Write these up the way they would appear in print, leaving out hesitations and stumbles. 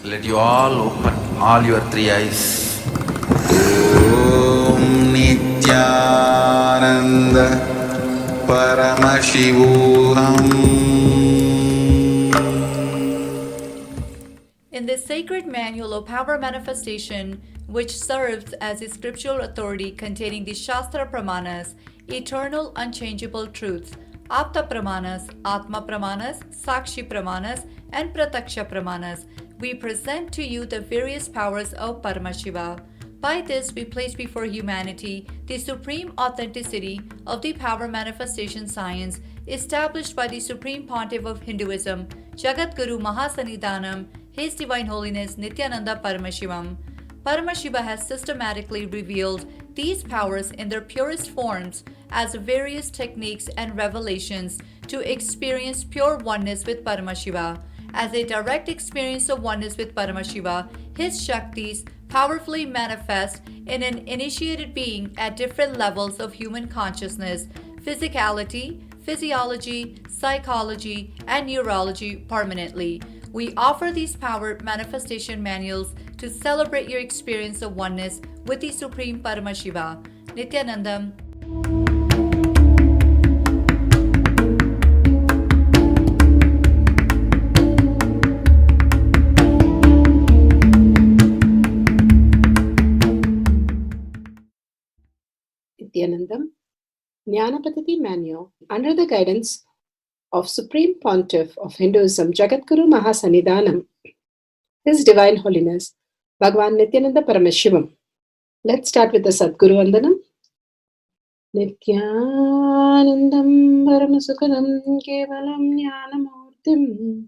Let you all open all your three eyes. Om Nithyananda Paramashivoham. In this sacred manual of power manifestation, which serves as a scriptural authority containing the Shastra Pramanas, eternal unchangeable truths, Apta Pramanas, Atma Pramanas, Sakshi Pramanas, and Prataksha Pramanas, we present to you the various powers of Paramashiva. By this, we place before humanity the supreme authenticity of the power manifestation science established by the Supreme Pontiff of Hinduism, Jagat Guru Mahasanidhanam, His Divine Holiness Nithyananda Paramashivam. Paramashiva has systematically revealed these powers in their purest forms as various techniques and revelations to experience pure oneness with Paramashiva. As a direct experience of oneness with Paramashiva, his Shaktis powerfully manifest in an initiated being at different levels of human consciousness, physicality, physiology, psychology, and neurology permanently. We offer these power manifestation manuals to celebrate your experience of oneness with the Supreme Paramashiva. Nithyanandam. Nithyanandam, Jnana Paddhati Manual, under the guidance of Supreme Pontiff of Hinduism, Jagadguru Mahasanidhanam, His Divine Holiness, Bhagavan Nithyananda Paramashivam. Let's start with the Sadguru Vandanam. Nithyanandam Paramasukadam Kevalam Jnanamurtim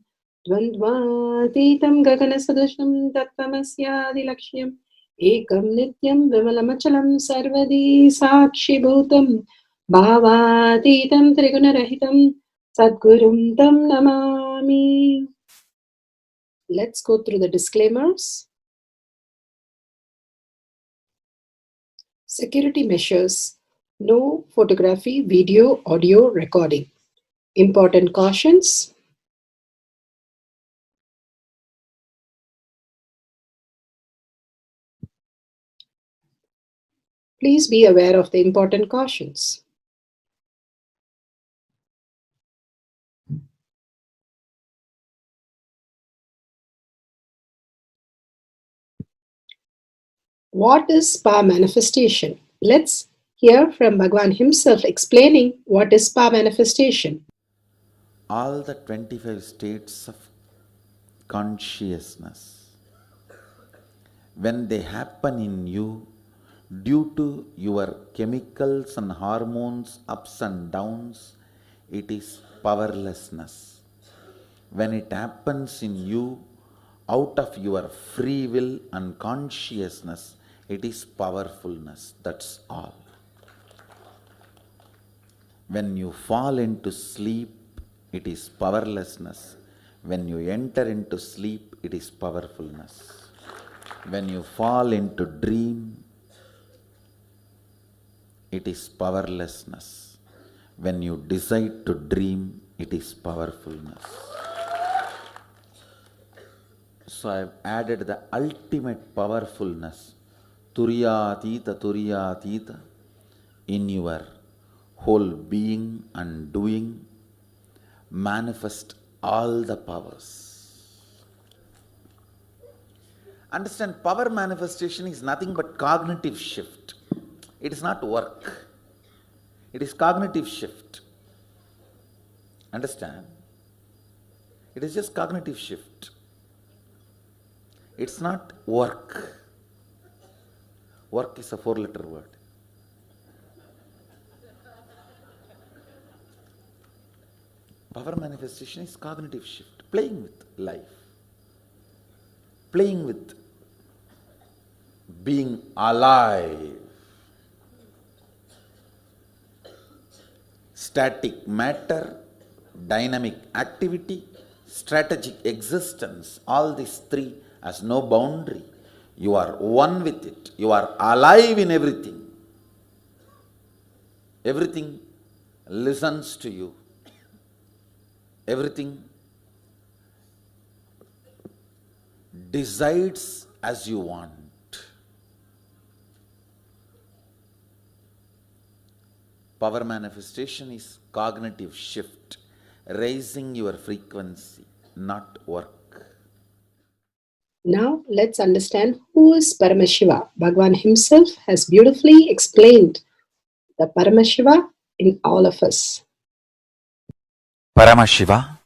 Dvandvatitam Gaganasadusham Tattvamasyaadilakshya Ekam Nityam Vimalamachalam Sarvadi Sakshi Bhutam Bhavatitam Trigunarahitam Sadgurum Tam Namami. Let's go through the disclaimers. Security measures. No photography, video, audio recording. Important cautions. Please be aware of the important cautions. What is spa manifestation? Let's hear from Bhagavan himself explaining what is spa manifestation. All the 25 states of consciousness, when they happen in you due to your chemicals and hormones ups and downs, it is powerlessness. When it happens in you out of your free will and consciousness, it is powerfulness. That's all. When you fall into sleep, it is powerlessness. When you enter into sleep, it is powerfulness. When you fall into dream, it is powerlessness. When you decide to dream, it is powerfulness. So I have added the ultimate powerfulness, Turiyatita, in your whole being and doing. Manifest all the powers. Understand, power manifestation is nothing but cognitive shift. It is not work. It is cognitive shift. Understand? It is just cognitive shift. It's not work. Work is a 4-letter word. Power manifestation is cognitive shift, playing with life, playing with being alive. Static matter, dynamic activity, strategic existence, all these three has no boundary. You are one with it. You are alive in everything. Everything listens to you. Everything decides as you want. Power manifestation is cognitive shift, raising your frequency, not work. Now let's understand who is Paramashiva. Bhagavan himself has beautifully explained the Paramashiva in all of us. Paramashiva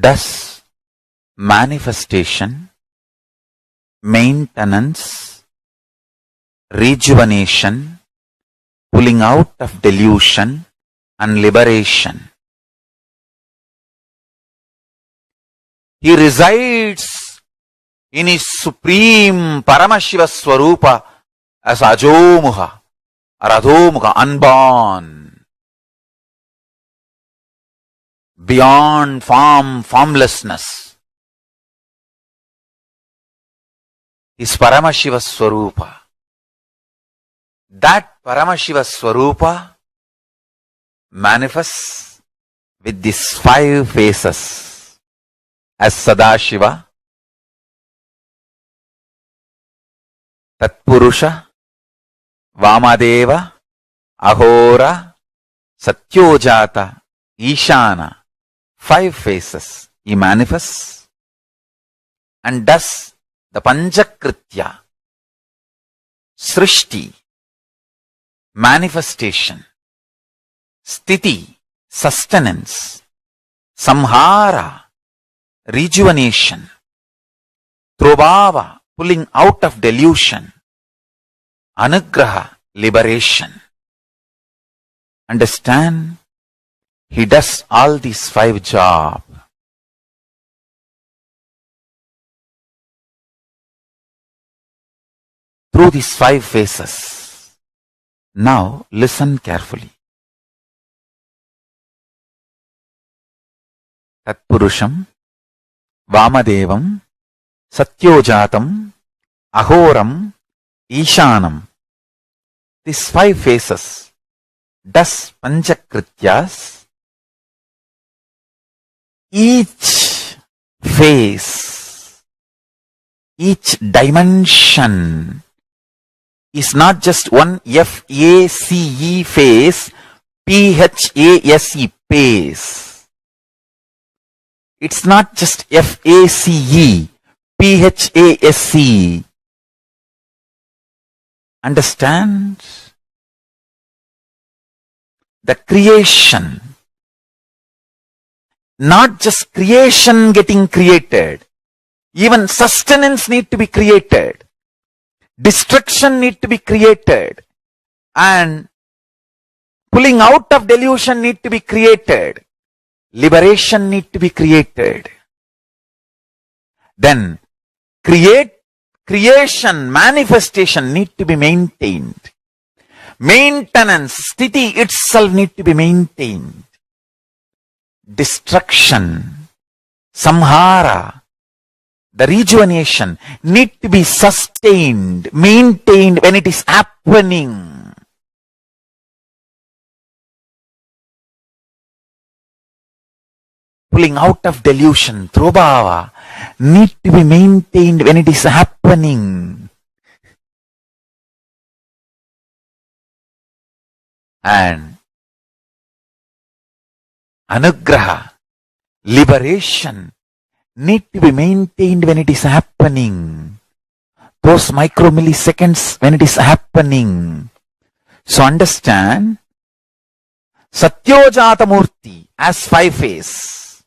does manifestation, maintenance, rejuvenation, pulling out of delusion and liberation. He resides in his supreme Paramashiva Swarupa as Ajomuha or Adhomuha, unborn, beyond formlessness. Is Paramashiva Swarupa. That Paramashiva Swarupa manifests with these 5 faces. As Sadashiva, Tatpurusha, Vamadeva, Ahora, Satyojata, Ishana. 5 faces he manifests and does the Panchakritya, Srishti, manifestation, Sthiti, sustenance, Samhara, rejuvenation, Trobhava, pulling out of delusion, Anugraha, liberation. Understand? He does all these 5 jobs. Through these 5 phases. Now listen carefully. Tatpurusham, Vamadevam, Satyojatam, Ahoram, Ishanam. These 5 phases does Panchakrityas. Each phase, each dimension is not just one F-A-C-E phase, P-H-A-S-E phase. It's not just F-A-C-E, P-H-A-S-E. Understand? The creation. Not just creation getting created. Even sustenance need to be created. Destruction need to be created. And pulling out of delusion need to be created. Liberation need to be created. Then creation, manifestation need to be maintained. Maintenance, sthiti itself need to be maintained. Destruction, samhara, the rejuvenation need to be sustained, maintained when it is happening. Pulling out of delusion, trobhava, need to be maintained when it is happening. And anugraha, liberation, need to be maintained when it is happening. Those micromilliseconds when it is happening. So understand, Satyojata Murti as 5 phase,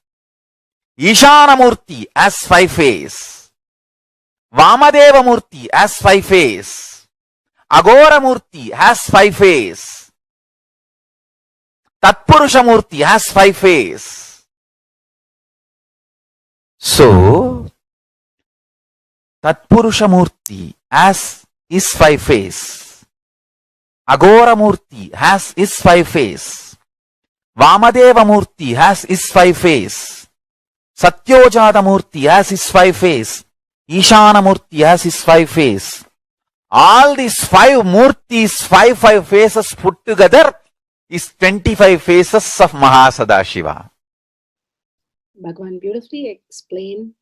Ishana Murti as 5 phase, Vamadeva Murti as 5 phase, Agora Murti has 5 phase, Tatpurusha Murti has 5 phase. So, Tatpurusha Murti as is 5 phase, Agora Murti has is 5 phase, Vamadeva Murti has is 5 phase, Satyojata Murti has his 5 phase, Ishana Murti has his 5 phase. All these 5 Murtis, 5 phases put together is 25 phases of Mahasadashiva. Bhagavan beautifully explained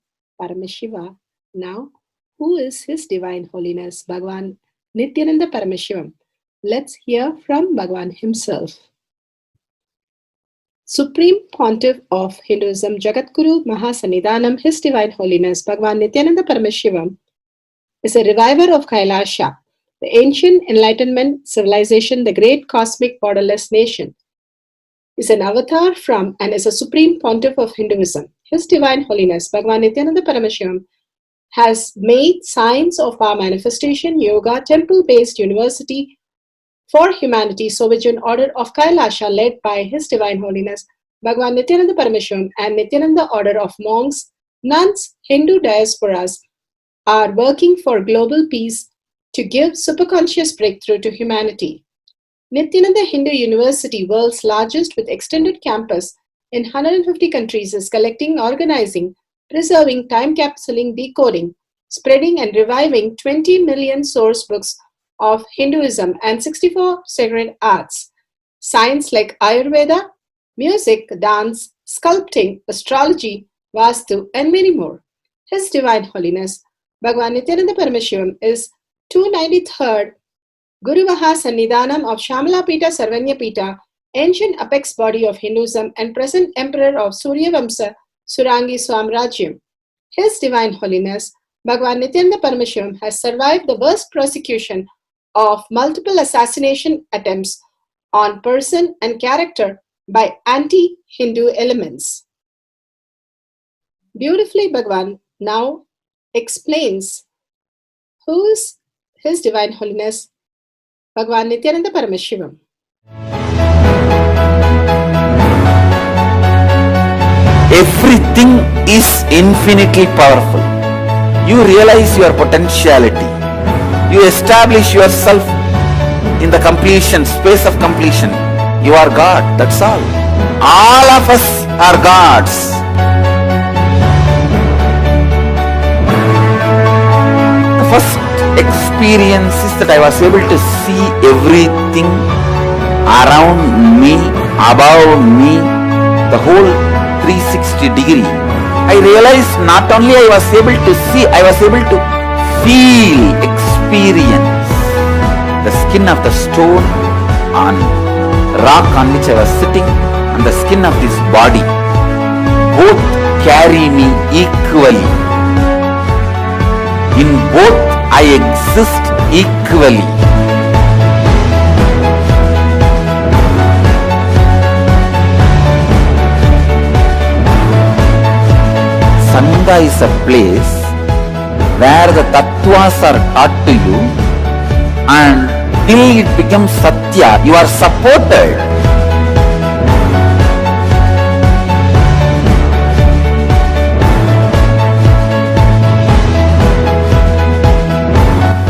Paramashiva. Now, who is His Divine Holiness Bhagavan Nithyananda Paramashivam? Let's hear from Bhagavan himself. Supreme Pontiff of Hinduism, Jagadguru Mahasannidhanam, His Divine Holiness Bhagavan Nithyananda Paramashivam is a reviver of Kailasha, the ancient enlightenment civilization, the great cosmic borderless nation. Is an avatar from and is a supreme pontiff of Hinduism. His Divine Holiness Bhagavan Nithyananda Paramashivam has made science of our manifestation, yoga, temple-based university for humanity, Sovereign Order of Kailasha, led by His Divine Holiness Bhagavan Nithyananda Paramashivam and Nithyananda Order of Monks, Nuns, Hindu diasporas are working for global peace to give superconscious breakthrough to humanity. Nithyananda Hindu University, world's largest with extended campus in 150 countries, is collecting, organizing, preserving, time capsuling, decoding, spreading and reviving 20 million source books of Hinduism and 64 sacred arts, science like Ayurveda, music, dance, sculpting, astrology, Vastu, and many more. His Divine Holiness Bhagavan Nithyananda Paramashivam is 293rd Guru Mahasannidhanam of Shamalapita Sarvanyapita, ancient apex body of Hinduism and present emperor of Suryavamsa Surangi Swamrajyam. His Divine Holiness Bhagavan Nithyananda Paramashivam has survived the worst persecution of multiple assassination attempts on person and character by anti-Hindu elements. Beautifully, Bhagavan now explains who is His Divine Holiness Bhagavan Nithyananda Paramashivam. Everything is infinitely powerful. You realize your potentiality. You establish yourself in the completion, space of completion. You are God, that's all. All of us are gods. The first experience is that I was able to see everything around me, above me, the whole 360 degree. I realized not only I was able to see, I was able to feel, experience the skin of the stone on rock on which I was sitting and the skin of this body. Both carry me equally. In both I exist equally. Sangha is a place where the tattvas are taught to you, and till it becomes satya, you are supported.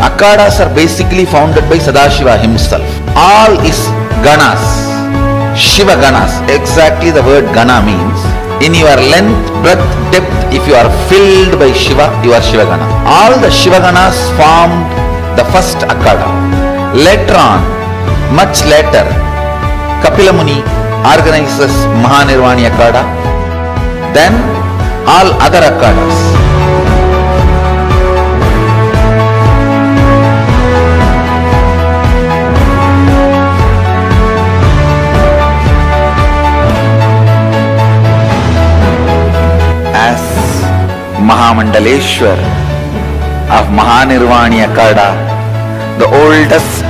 Akhadas are basically founded by Sadashiva himself. All is ganas, Shiva ganas. Exactly the word gana means. In your length, breadth, depth, if you are filled by Shiva, you are Shiva gana. All the Shiva ganas formed the first Akhada. Later on, much later, Kapila Muni organizes Mahanirvani Akhada. Then all other Akhadas. As Mahamandaleshwar of Mahanirvani Akhada, the oldest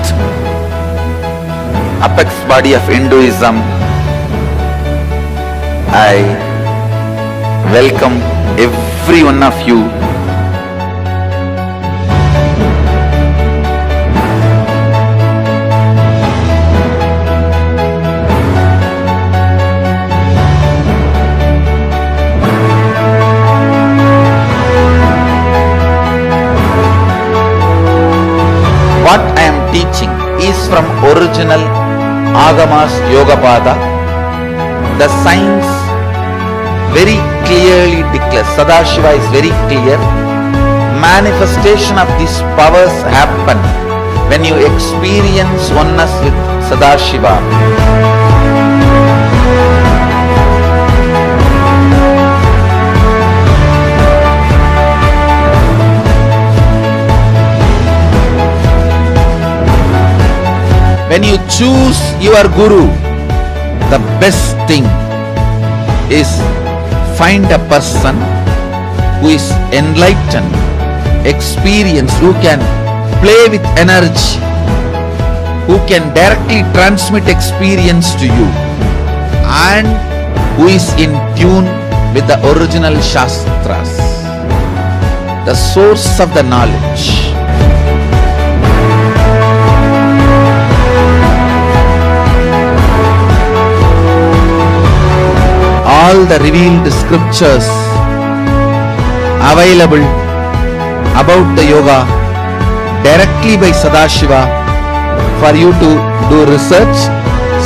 apex body of Hinduism, I welcome every one of you. What I am teaching is from original Agamas Yogapada. The science very clearly declares, Sadashiva is very clear, manifestation of these powers happen when you experience oneness with Sadashiva. choose your guru, the best thing is find a person who is enlightened, experienced, who can play with energy, who can directly transmit experience to you, and who is in tune with the original Shastras, the source of the knowledge. All the revealed scriptures available about the yoga directly by Sadashiva for you to do research,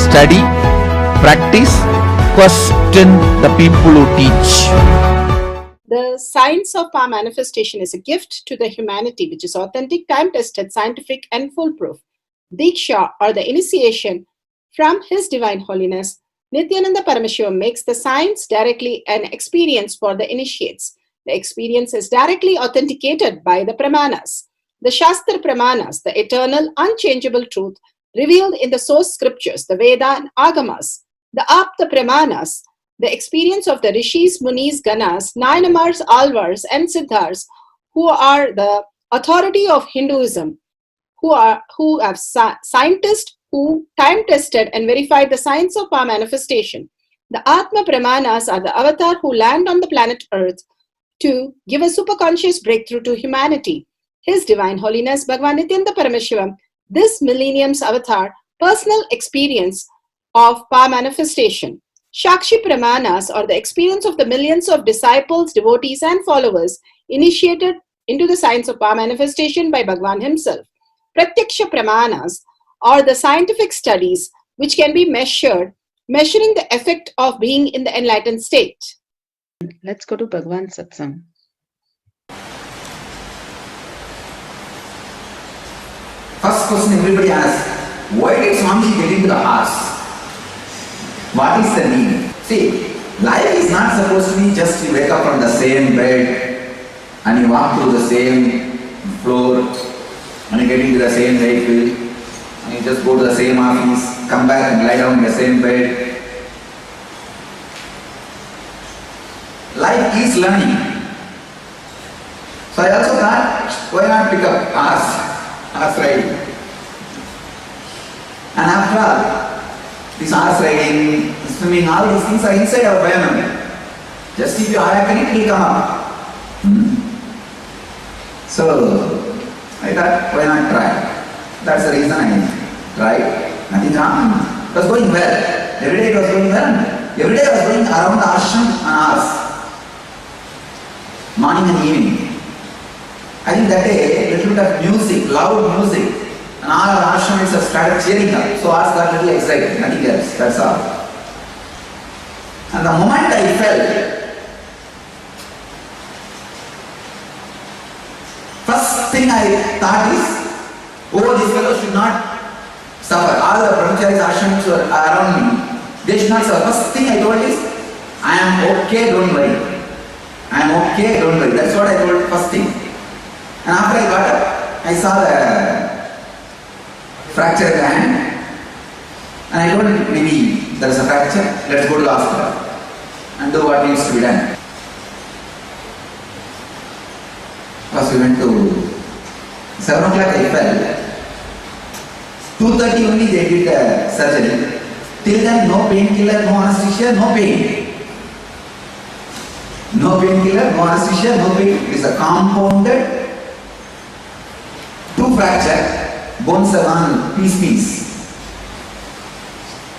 study, practice, question the people who teach. The science of power manifestation is a gift to the humanity, which is authentic, time-tested, scientific, and foolproof. Diksha, or the initiation from His Divine Holiness, Nithyananda Paramashiva, makes the science directly an experience for the initiates. The experience is directly authenticated by the Pramanas. The Shastra Pramanas, the eternal, unchangeable truth revealed in the source scriptures, the Veda and Agamas. The Apta Pramanas, the experience of the Rishis, Munis, Ganas, Nayanamars, Alvars, and Siddhars, who are the authority of Hinduism, who have scientists who time-tested and verified the science of power manifestation. The Atma Pramanas are the avatar who land on the planet Earth to give a superconscious breakthrough to humanity. His Divine Holiness Bhagavan Nithyananda Paramashiva, this millennium's avatar, personal experience of power manifestation. Shakshi Pramanas, or the experience of the millions of disciples, devotees, and followers initiated into the science of power manifestation by Bhagavan himself. Pratyaksha Pramanas, or the scientific studies which can be measuring the effect of being in the enlightened state. Let's go to Bhagavan Satsang. First question everybody asks, why did Swamiji get into the horse? What is the need? See, life is not supposed to be just you wake up from the same bed and you walk through the same floor and you get into the same vehicle and you just go to the same office, come back and lie down in the same bed. Life is learning. So I also thought, why not pick up horse riding? And after all, this horse riding, swimming, all these things are inside our biomemory. Just if you awaken it, it will come up. So I thought, why not try? That's the reason I tried. Nothing wrong. It was going well. Every day it was going well. Every day I was going around the ashram and hours. Morning and evening. I think that day, a little bit of music, loud music, and all our ashramites have started cheering up. So ours got a little excited, nothing else, that's all. And the moment I felt, first thing I thought is, oh, this fellow should not suffer. All the brahmacharis, ashramites were around me. They should not suffer. First thing I told is, I am okay, don't worry. I am okay, don't worry. That's what I told first thing. And after I got up, I saw the fracture in the hand. And I told maybe there is a fracture, let's go to the hospital and do what needs to be done. First we went to 7 o'clock I fell. 2:30 only they did the surgery. Till then no painkiller, no anesthesia, no pain. No painkiller, no anesthesia, no pain. It is a compounded 2 fracture, bones are on piece.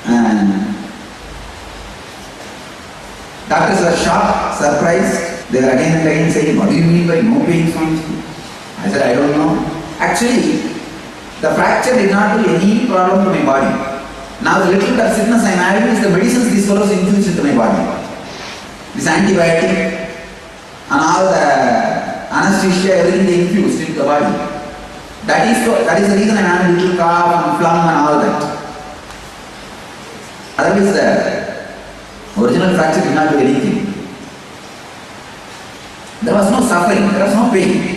And doctors were shocked, surprised. They were again and again saying, what do you mean by no pain, Swamiji? I said, I don't know. Actually, the fracture did not do any problem to my body. Now the little bit of sickness I am having is the medicines these fellows infuse into my body. This antibiotic and all the anesthesia, everything they infused into the body. That is the reason I am having a little cough and phlegm and all that. Otherwise the original fracture did not do anything. There was no suffering, there was no pain.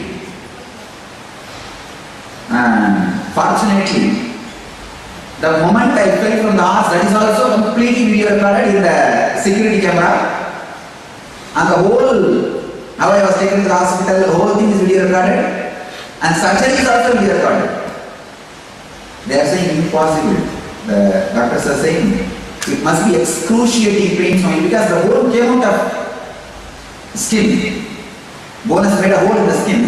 And fortunately, The moment I fell from the horse, that is also completely video recorded in the security camera. And the whole, how I was taken to the hospital, the whole thing is video recorded. And surgery is also video recorded. They are saying impossible. The doctors are saying it must be excruciating pain for me because the bone came out of skin. Bone has made a hole in the skin.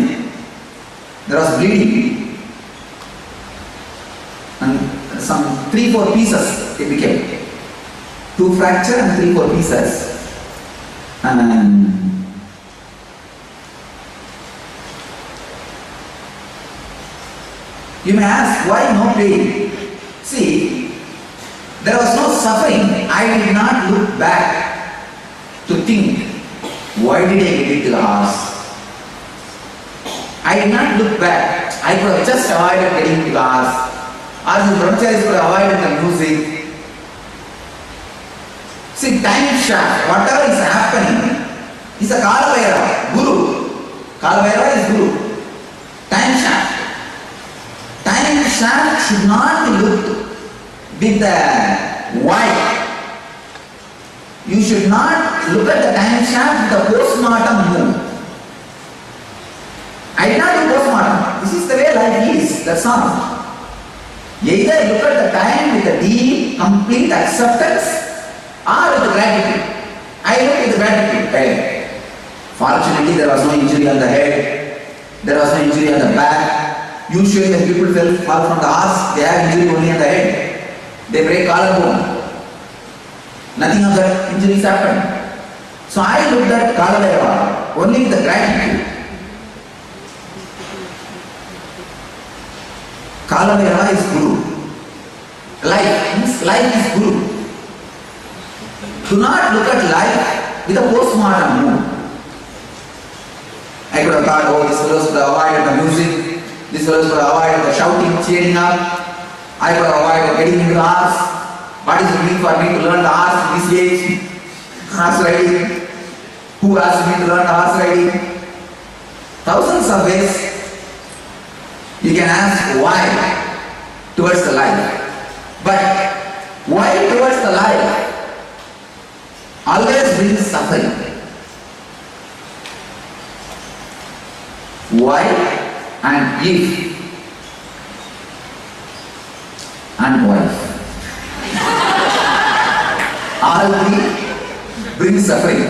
There was bleeding. And some 3-4 pieces it became. 2 fracture and 3-4 pieces. And you may ask, why no pain? See, there was no suffering. I did not look back to think, why did I get into the horse? I did not look back. I could have just avoided getting into the horse. Or the brahmacharis could have avoided the music. See, time shaft, whatever is happening, is a Kalavaira, Guru. Kalavaira is Guru. Time shaft. Time shaft should not be looked with the why. You should not look at the time shaft with a postmortem move. I did not do postmortem. This is the way life is. That's all. Either look at the time with a deep, complete acceptance or with gratitude. I look with gratitude. Okay. Fortunately, there was no injury on the head. There was no injury on the back. Usually when people fall from the horse, they have injury only on the head. They break collarbone. Nothing of that injuries happened. So I looked at Kalavera only with the gratitude. Kalavera is Guru. Life is Guru. Do not look at life with a postmortem mood. I could have thought, oh, this fellow could have avoided the music, this fellow could have avoided the shouting, cheering up, I could have avoided getting into the horse. What is it mean for me to learn the horse at this age? Horse riding. Who asked me to learn the horse riding? Thousands of ways. You can ask why towards the life. But why towards the life always brings suffering. Why and if and wife. All three bring suffering.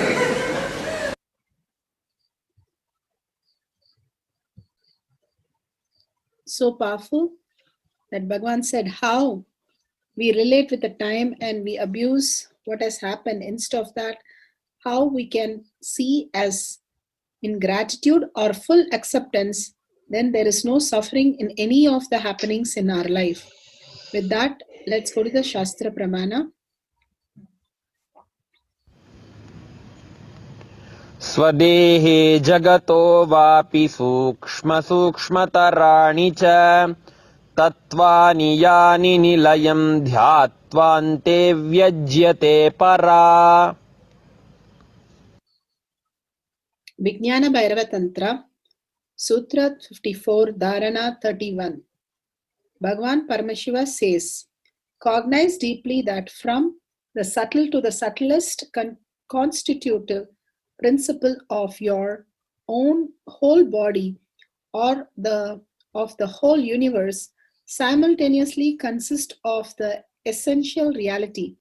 So powerful that Bhagavan said how we relate with the time and we abuse what has happened. Instead of that, how we can see as in gratitude or full acceptance, then there is no suffering in any of the happenings in our life. With that, let's go to the Shastra Pramana. स्वदेहे जगतो वापि सूक्ष्म सूक्ष्मतराणि च तत्त्वानि यानि निलयं ध्यात्वान्ते व्यज्यते परा. Vijnana Bhairava Tantra, Sutra 54, Dharana 31. Bhagavan Paramashiva says, cognize deeply that from the subtle to the subtlest constitutive principle of your own whole body or of the whole universe simultaneously consist of the essential reality.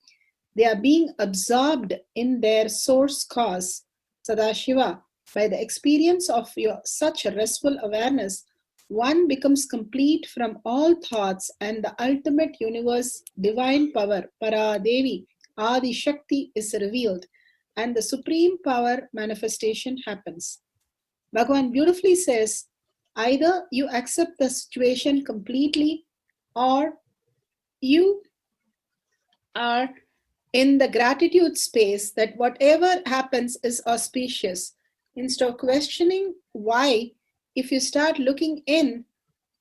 They are being absorbed in their source cause, Sadashiva. By the experience of such restful awareness, one becomes complete from all thoughts and the ultimate universe divine power, Paradevi, Adi Shakti, is revealed and the supreme power manifestation happens. Bhagavan beautifully says, either you accept the situation completely or you are in the gratitude space that whatever happens is auspicious. Instead of questioning why, if you start looking in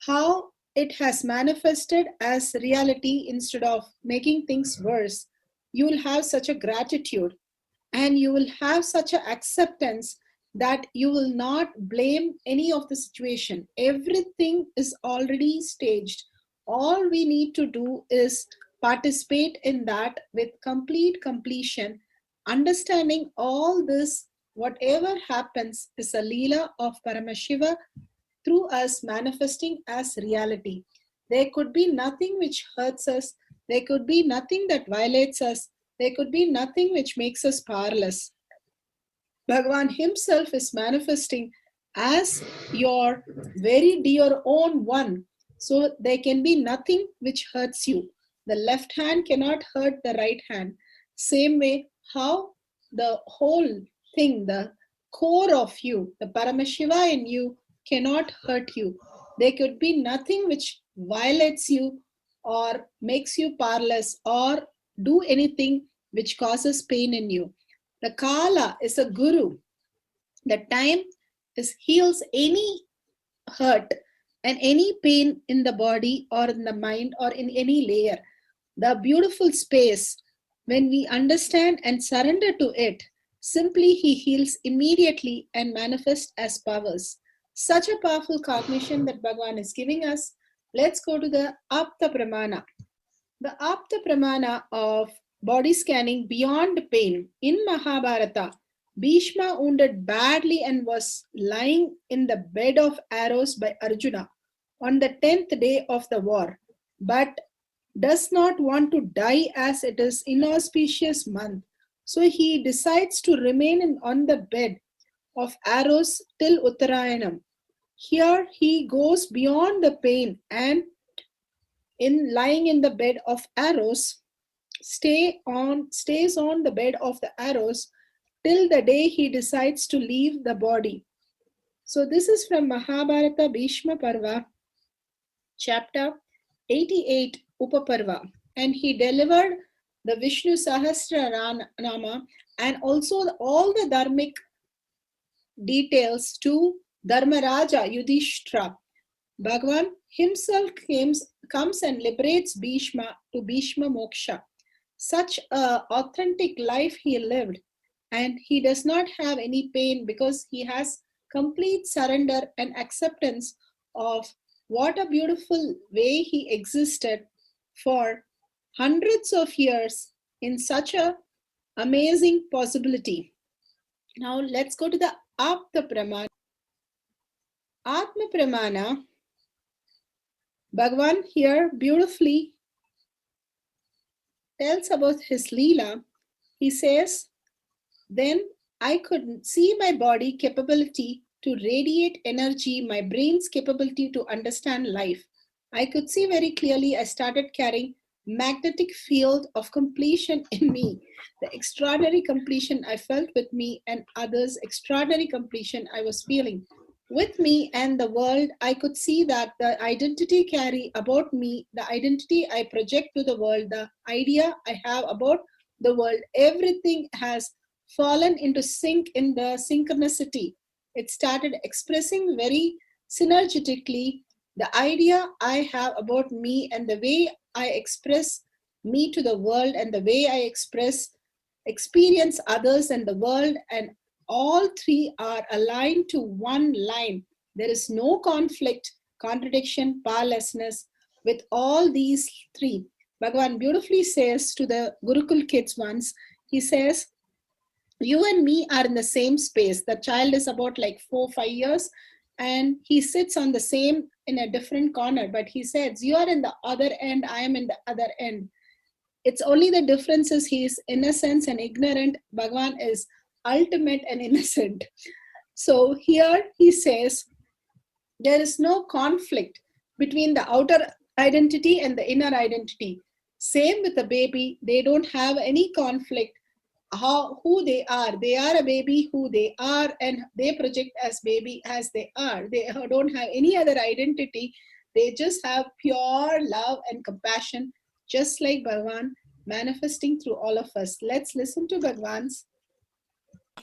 how it has manifested as reality instead of making things worse, you will have such a gratitude and you will have such an acceptance that you will not blame any of the situation. Everything is already staged. All we need to do is participate in that with complete completion, understanding all this, whatever happens is a Leela of Paramashiva through us manifesting as reality. There could be nothing which hurts us, there could be nothing that violates us, there could be nothing which makes us powerless. Bhagavan himself is manifesting as your very dear own one. So there can be nothing which hurts you. The left hand cannot hurt the right hand. Same way, how the whole thing, the core of you, the Paramashiva in you, cannot hurt you. There could be nothing which violates you or makes you powerless or do anything which causes pain in you. The Kala is a guru. The time heals any hurt and any pain in the body or in the mind or in any layer. The beautiful space, when we understand and surrender to it, simply he heals immediately and manifests as powers. Such a powerful cognition that Bhagavan is giving us. Let's go to the Apta Pramana. The Apta Pramana of body scanning beyond pain. In Mahabharata, Bhishma wounded badly and was lying in the bed of arrows by Arjuna on the 10th day of the war, but does not want to die as it is inauspicious month. So he decides to remain on the bed of arrows till Uttarayanam. Here he goes beyond the pain and in lying in the bed of arrows, stays on the bed of the arrows till the day he decides to leave the body. So this is from Mahabharata Bhishma Parva, chapter 88, Upaparva. And he delivered the Vishnu Sahasra Nama and also all the dharmic details to Dharmaraja Yudhishthira. Bhagavan himself comes and liberates Bhishma to Bhishma Moksha. Such an authentic life he lived, and he does not have any pain because he has complete surrender and acceptance of what a beautiful way he existed for hundreds of years in such a amazing possibility. Now let's go to the Apta Pramana. Atma Pramana, Bhagavan here beautifully tells about his Leela. He says, then I could see my body capability to radiate energy, my brain's capability to understand life. I could see very clearly I started carrying magnetic field of completion in me. The extraordinary completion I felt with me and others, extraordinary completion I was feeling. With me and the world, I could see that the identity carry about me, the identity I project to the world, the idea I have about the world, everything has fallen into sync in the synchronicity. It started expressing very synergetically the idea I have about me and the way I express me to the world and the way I experience others and the world, and all three are aligned to one line. There is no conflict, contradiction, powerlessness with all these three. Bhagavan beautifully says to the Gurukul kids once, he says, you and me are in the same space. The child is about like 4-5 years and he sits on the same in a different corner, but he says, you are in the other end, I am in the other end. It's only the difference is he is innocent and ignorant. Bhagavan is ultimate and innocent. So here he says, there is no conflict between the outer identity and the inner identity. Same with the baby, they don't have any conflict. Who they are a baby who they are, and they project as baby as they are. They don't have any other identity. They just have pure love and compassion, just like Bhagavan manifesting through all of us. Let's listen to Bhagavan's.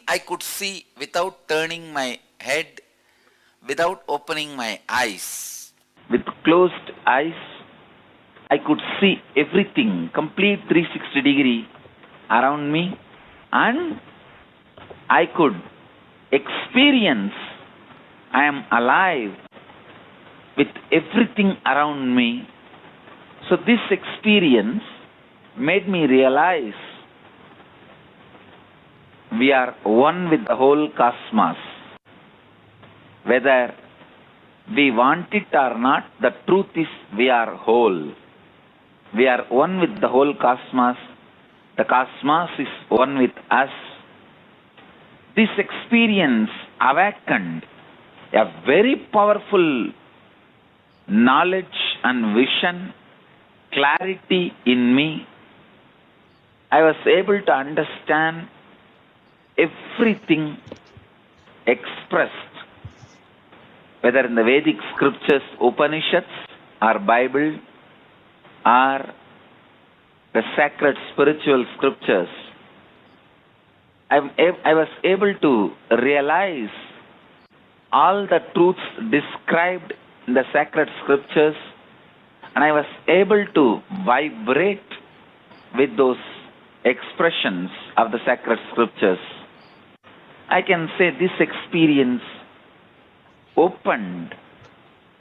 I could see without turning my head, without opening my eyes. With closed eyes, I could see everything, complete 360 degree around me, and I could experience I am alive with everything around me So this experience made me realize we are one with the whole cosmos. Whether we want it or not, the truth is we are whole. We are one with the whole cosmos. The cosmos is one with us. This experience awakened a very powerful knowledge and vision, clarity in me. I was able to understand everything expressed, whether in the Vedic scriptures, Upanishads, or Bible, or the sacred spiritual scriptures. I was able to realize all the truths described in the sacred scriptures, and I was able to vibrate with those expressions of the sacred scriptures. I can say this experience opened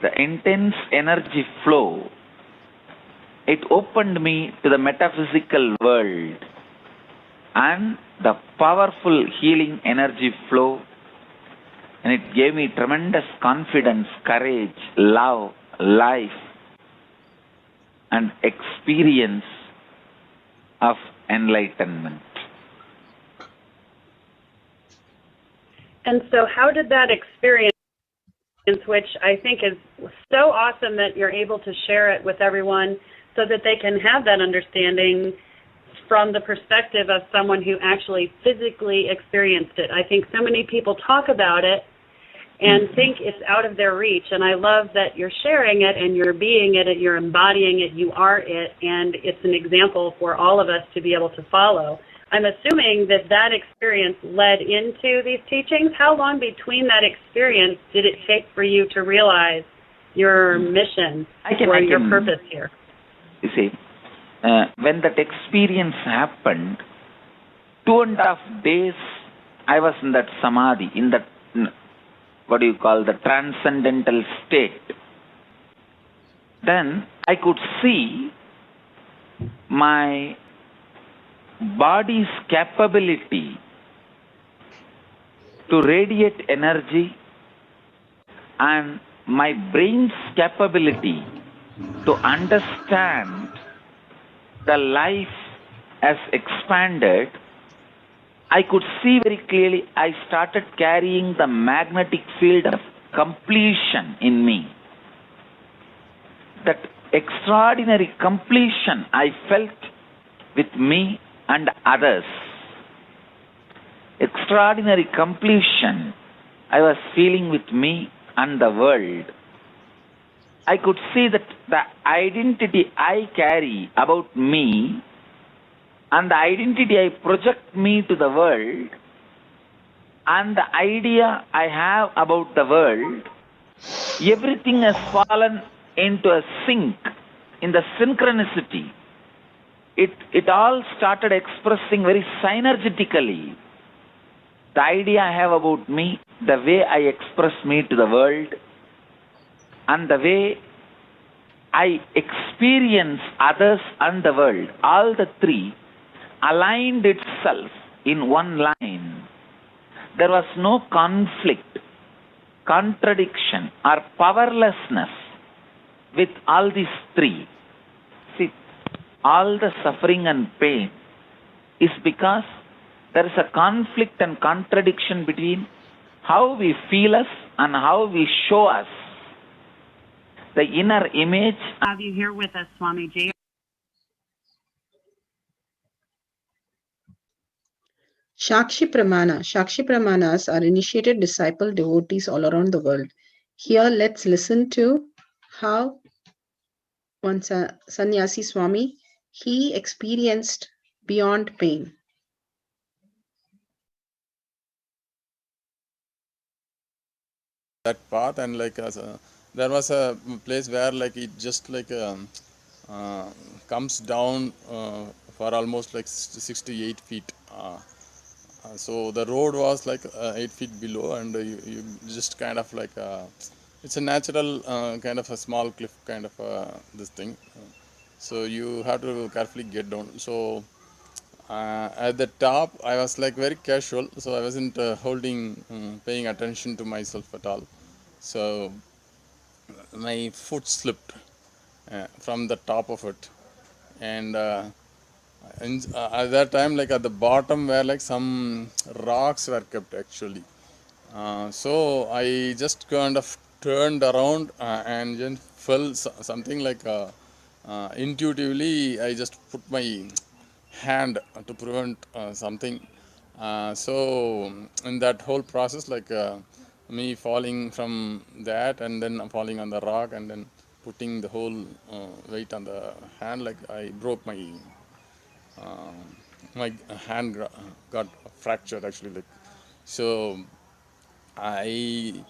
the intense energy flow. It opened me to the metaphysical world and the powerful healing energy flow, and it gave me tremendous confidence, courage, love, life, and experience of enlightenment. And so how did that experience, which I think is so awesome that you're able to share it with everyone so that they can have that understanding from the perspective of someone who actually physically experienced it. I think so many people talk about it and think it's out of their reach, and I love that you're sharing it and you're being it, you're embodying it, you are it, and it's an example for all of us to be able to follow. I'm assuming that that experience led into these teachings. How long between that experience did it take for you to realize your mission or your purpose here? You see, when that experience happened, 2.5 days I was in that samadhi, in that, what do you call, the transcendental state. Then I could see my body's capability to radiate energy and my brain's capability to understand the life as expanded. I could see very clearly I started carrying the magnetic field of completion in me. That extraordinary completion I felt with me and others. Extraordinary completion I was feeling with me and the world. I could see that the identity I carry about me and the identity I project me to the world and the idea I have about the world, everything has fallen into a sync, in the synchronicity. It all started expressing very synergetically the idea I have about me, the way I express me to the world, and the way I experience others and the world. All the three aligned itself in one line. There was no conflict, contradiction, or powerlessness with all these three. See, all the suffering and pain is because there is a conflict and contradiction between how we feel us and how we show us. The inner image. Have you here with us, Swamiji? Shakshi Pramanas are initiated disciple devotees all around the world. Here, let's listen to how one Sannyasi Swami, he experienced beyond pain. That path, and like there was a place where like it just like comes down for almost like 68 feet. So the road was like 8 feet below, and you just kind of like it's a natural kind of a small cliff kind of this thing. So you have to carefully get down. So at the top, I was like very casual, so I wasn't paying attention to myself at all. So my foot slipped from the top of it, and at that time, like at the bottom where like some rocks were kept actually. So I just kind of turned around and then felt something like intuitively I just put my hand to prevent something. So in that whole process, like me falling from that and then falling on the rock and then putting the whole weight on the hand, like I broke my my hand got fractured actually. Like so, I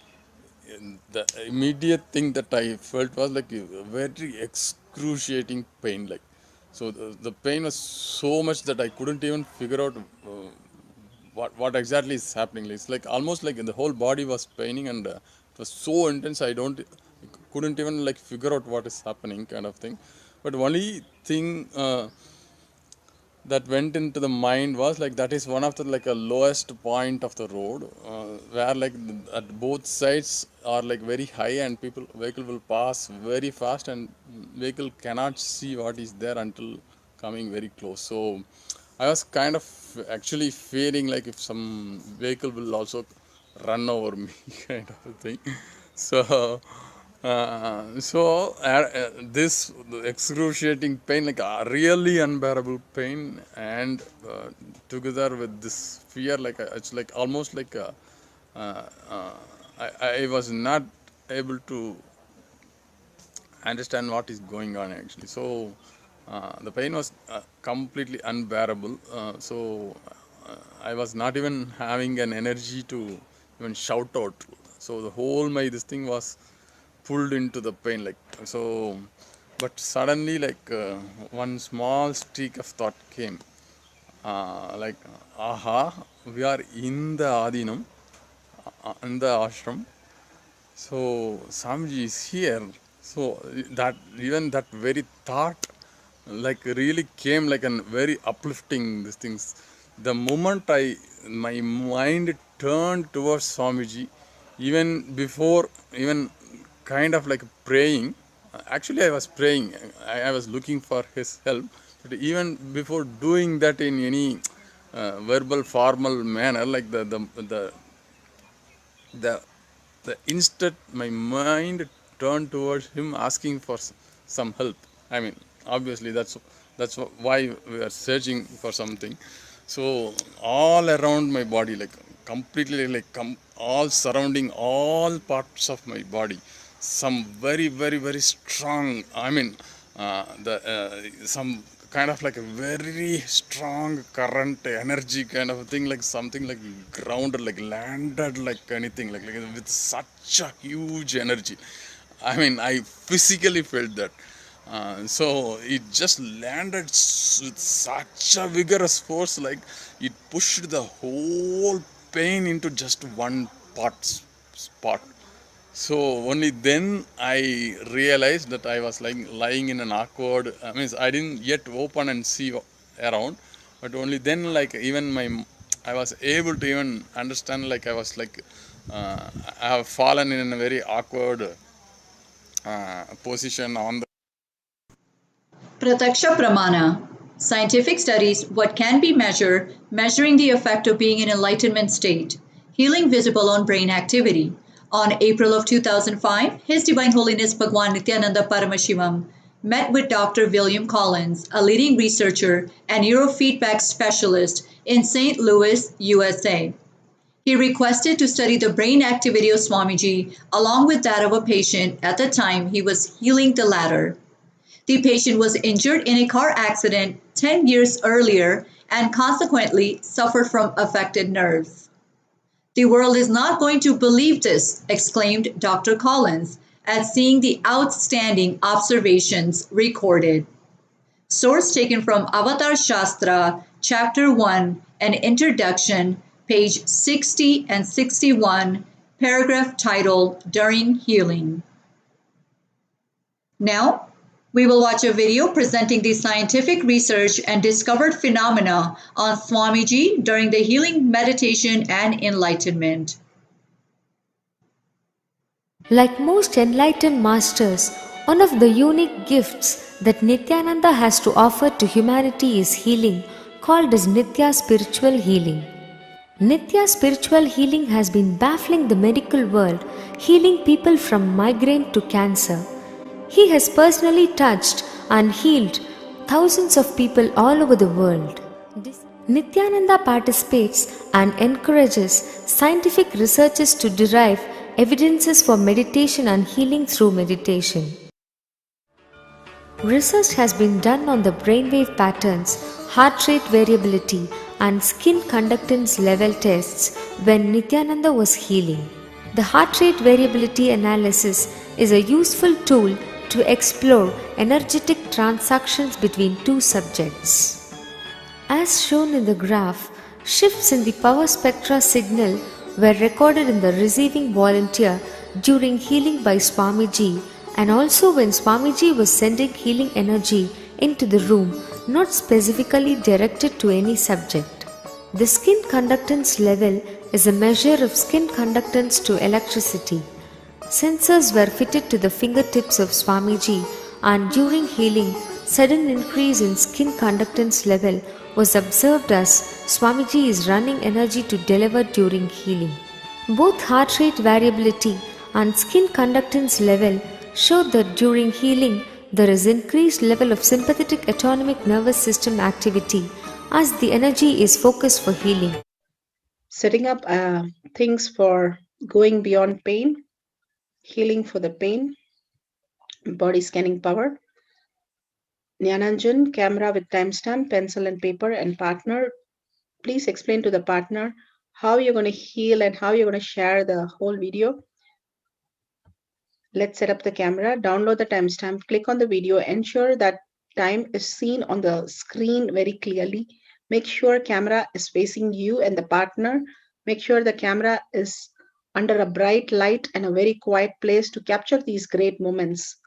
the immediate thing that I felt was like a very excruciating pain. Like so, the pain was so much that I couldn't even figure out what exactly is happening. It's like almost like the whole body was paining, and it was so intense. Couldn't even like figure out what is happening, kind of thing. But only thing that went into the mind was like that is one of the like a lowest point of the road where like at both sides are like very high and vehicle will pass very fast and vehicle cannot see what is there until coming very close. So I was kind of actually fearing like if some vehicle will also run over me kind of a thing. So this excruciating pain, like a really unbearable pain, and together with this fear, like it's like almost like uh, uh, I was not able to understand what is going on actually. So the pain was completely unbearable. I was not even having an energy to even shout out. So the whole my this thing was pulled into the pain, like so. But suddenly, like one small streak of thought came, like, aha, we are in the Adinam, in the ashram. So Swamiji is here. So that even that very thought, like really came like a very uplifting these things. The moment my mind turned towards Swamiji, even before even kind of like praying. Actually, I was praying. I was looking for his help. But even before doing that in any verbal, formal manner, like the the instant my mind turned towards him asking for some help. I mean, obviously that's why we are searching for something. So all around my body, like completely, like all surrounding all parts of my body, some very very very strong. I mean, the some kind of like a very strong current energy kind of a thing, like something like grounded, like landed, like anything, like with such a huge energy. I mean, I physically felt that. So it just landed with such a vigorous force, like it pushed the whole pain into just one spot. So only then I realized that I was like lying in an awkward. I mean, I didn't yet open and see around, but only then, like even I was able to even understand. Like I was like, I have fallen in a very awkward position on the. Prataksha Pramana. Scientific studies, what can be measured, measuring the effect of being in enlightenment state. Healing visible on brain activity. On April of 2005, His Divine Holiness Bhagwan Nithyananda Paramashivam met with Dr. William Collins, a leading researcher and neurofeedback specialist in St. Louis, USA. He requested to study the brain activity of Swamiji along with that of a patient at the time he was healing the latter. The patient was injured in a car accident 10 years earlier and consequently suffered from affected nerves. The world is not going to believe this, exclaimed Dr. Collins at seeing the outstanding observations recorded. Source taken from Avatar Shastra, Chapter 1, an introduction, page 60 and 61, paragraph titled During Healing. Now, We will watch a video presenting the scientific research and discovered phenomena on Swamiji during the healing meditation and enlightenment. Like most enlightened masters, one of the unique gifts that Nithyananda has to offer to humanity is healing, called as Nithya spiritual healing. Nithya spiritual healing has been baffling the medical world, healing people from migraine to cancer. He has personally touched and healed thousands of people all over the world. Nithyananda participates and encourages scientific researchers to derive evidences for meditation and healing through meditation. Research has been done on the brainwave patterns, heart rate variability, and skin conductance level tests when Nithyananda was healing. The heart rate variability analysis is a useful tool to explore energetic transactions between two subjects. As shown in the graph, shifts in the power spectra signal were recorded in the receiving volunteer during healing by Swamiji, and also when Swamiji was sending healing energy into the room, not specifically directed to any subject. The skin conductance level is a measure of skin conductance to electricity. Sensors were fitted to the fingertips of Swamiji, and during healing, sudden increase in skin conductance level was observed as Swamiji is running energy to deliver during healing. Both heart rate variability and skin conductance level showed that during healing there is increased level of sympathetic autonomic nervous system activity as the energy is focused for healing. Setting up things for going beyond pain, healing for the pain, body scanning power. Jnananjan, camera with timestamp, pencil and paper, and partner. Please explain to the partner how you're going to heal and how you're going to share the whole video. Let's set up the camera, download the timestamp, click on the video, ensure that time is seen on the screen very clearly. Make sure camera is facing you and the partner. Make sure the camera is under a bright light and a very quiet place to capture these great moments.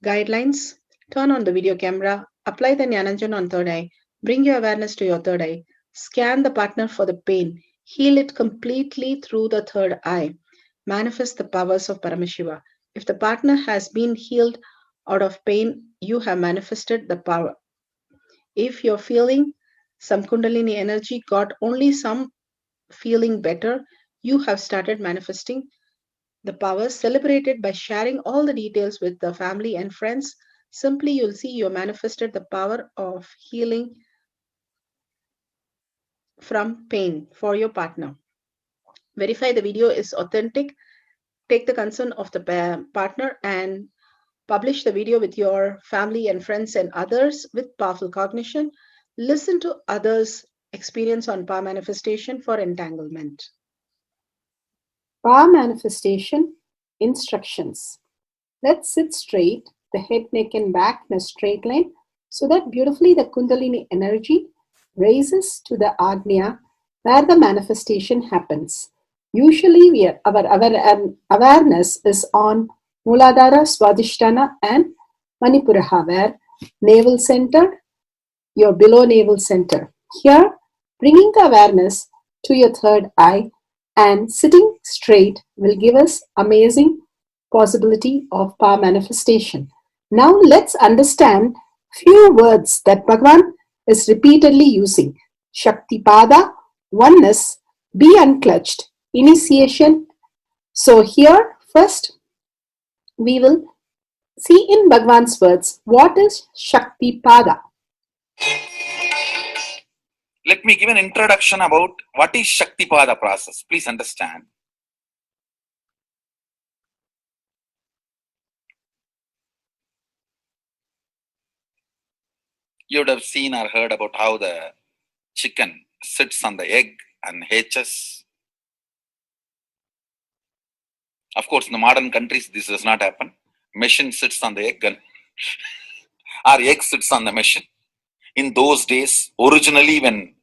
Guidelines: turn on the video camera, apply the Jnananjan on third eye, bring your awareness to your third eye, scan the partner for the pain, heal it completely through the third eye, manifest the powers of Paramashiva. If the partner has been healed out of pain, you have manifested the power. If you're feeling some Kundalini energy got only some feeling better, you have started manifesting the power. Celebrated by sharing all the details with the family and friends. Simply you'll see you manifested the power of healing from pain for your partner. Verify the video is authentic. Take the consent of the partner and publish the video with your family and friends and others with powerful cognition. Listen to others' experience on power manifestation for entanglement. Power manifestation instructions. Let's sit straight, the head, neck and back in a straight line, so that beautifully the Kundalini energy raises to the Agnya where the manifestation happens. Usually our awareness is on Muladhara, Swadhisthana and Manipuraha, where navel center, your below navel center. Here, bringing the awareness to your third eye and sitting straight will give us amazing possibility of power manifestation. Now let's understand few words that Bhagavan is repeatedly using. Shaktipada, oneness, be unclutched, initiation. So here first we will see in Bhagavan's words what is Shaktipada. Let me give an introduction about what is Shaktipada process. Please understand. You would have seen or heard about how the chicken sits on the egg and hatches. Of course, in the modern countries, this does not happen. Machine sits on the egg and or egg sits on the machine. In those days, originally when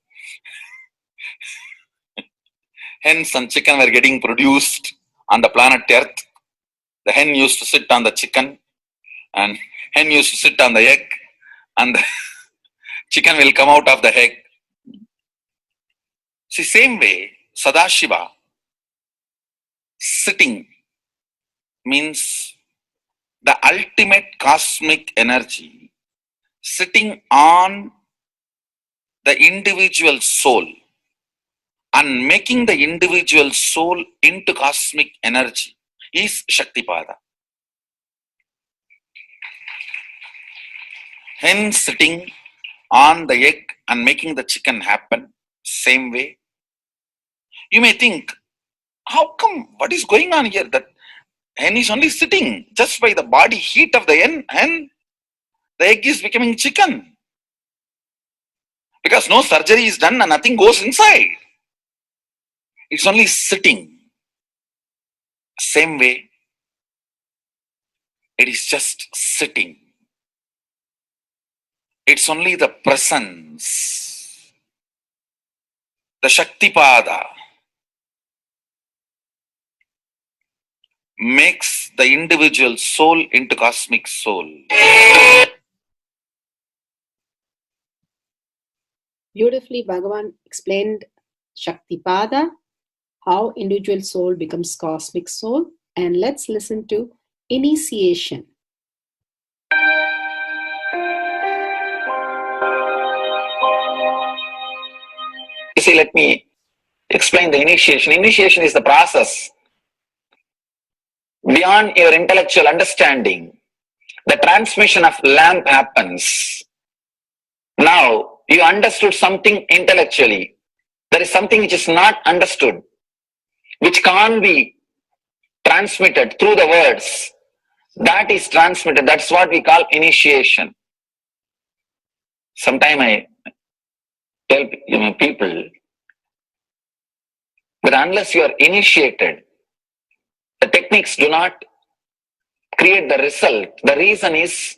hens and chicken were getting produced on the planet Earth, the hen used to sit on the chicken And hen used to sit on the egg and the chicken will come out of the egg. See, same way, Sadashiva, sitting means the ultimate cosmic energy sitting on the individual soul and making the individual soul into cosmic energy is Shaktipada. Hen sitting on the egg and making the chicken happen, same way. You may think, how come, what is going on here? That hen is only sitting just by the body heat of the hen, the egg is becoming chicken. Because no surgery is done and nothing goes inside. It's only sitting. Same way, it is just sitting. It's only the presence, the Shaktipada, makes the individual soul into cosmic soul. Beautifully, Bhagavan explained Shaktipada, how individual soul becomes cosmic soul. And let's listen to initiation. You see, let me explain the initiation. Initiation is the process beyond your intellectual understanding. The transmission of lamp happens. Now, you understood something intellectually. There is something which is not understood, which can't be transmitted through the words. That is transmitted. That's what we call initiation. Sometimes I tell people that unless you are initiated, the techniques do not create the result. The reason is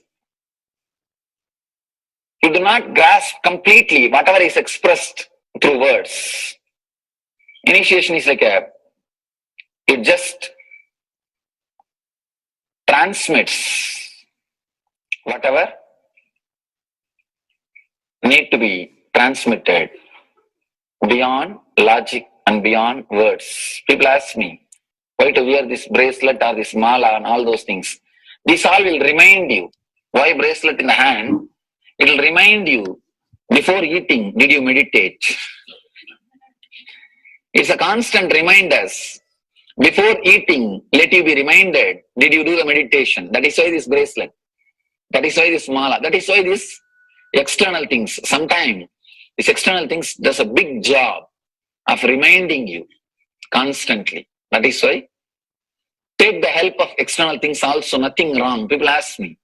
you do not grasp completely whatever is expressed through words. Initiation is like it just transmits whatever need to be transmitted beyond logic and beyond words. People ask me, why to wear this bracelet or this mala and all those things. This all will remind you. Why bracelet in the hand? It will remind you, before eating, did you meditate? It's a constant reminder. Before eating, let you be reminded, did you do the meditation? That is why this bracelet. That is why this mala. That is why this external things. Sometimes these external things does a big job of reminding you constantly. That is why take the help of external things also, nothing wrong. People ask me,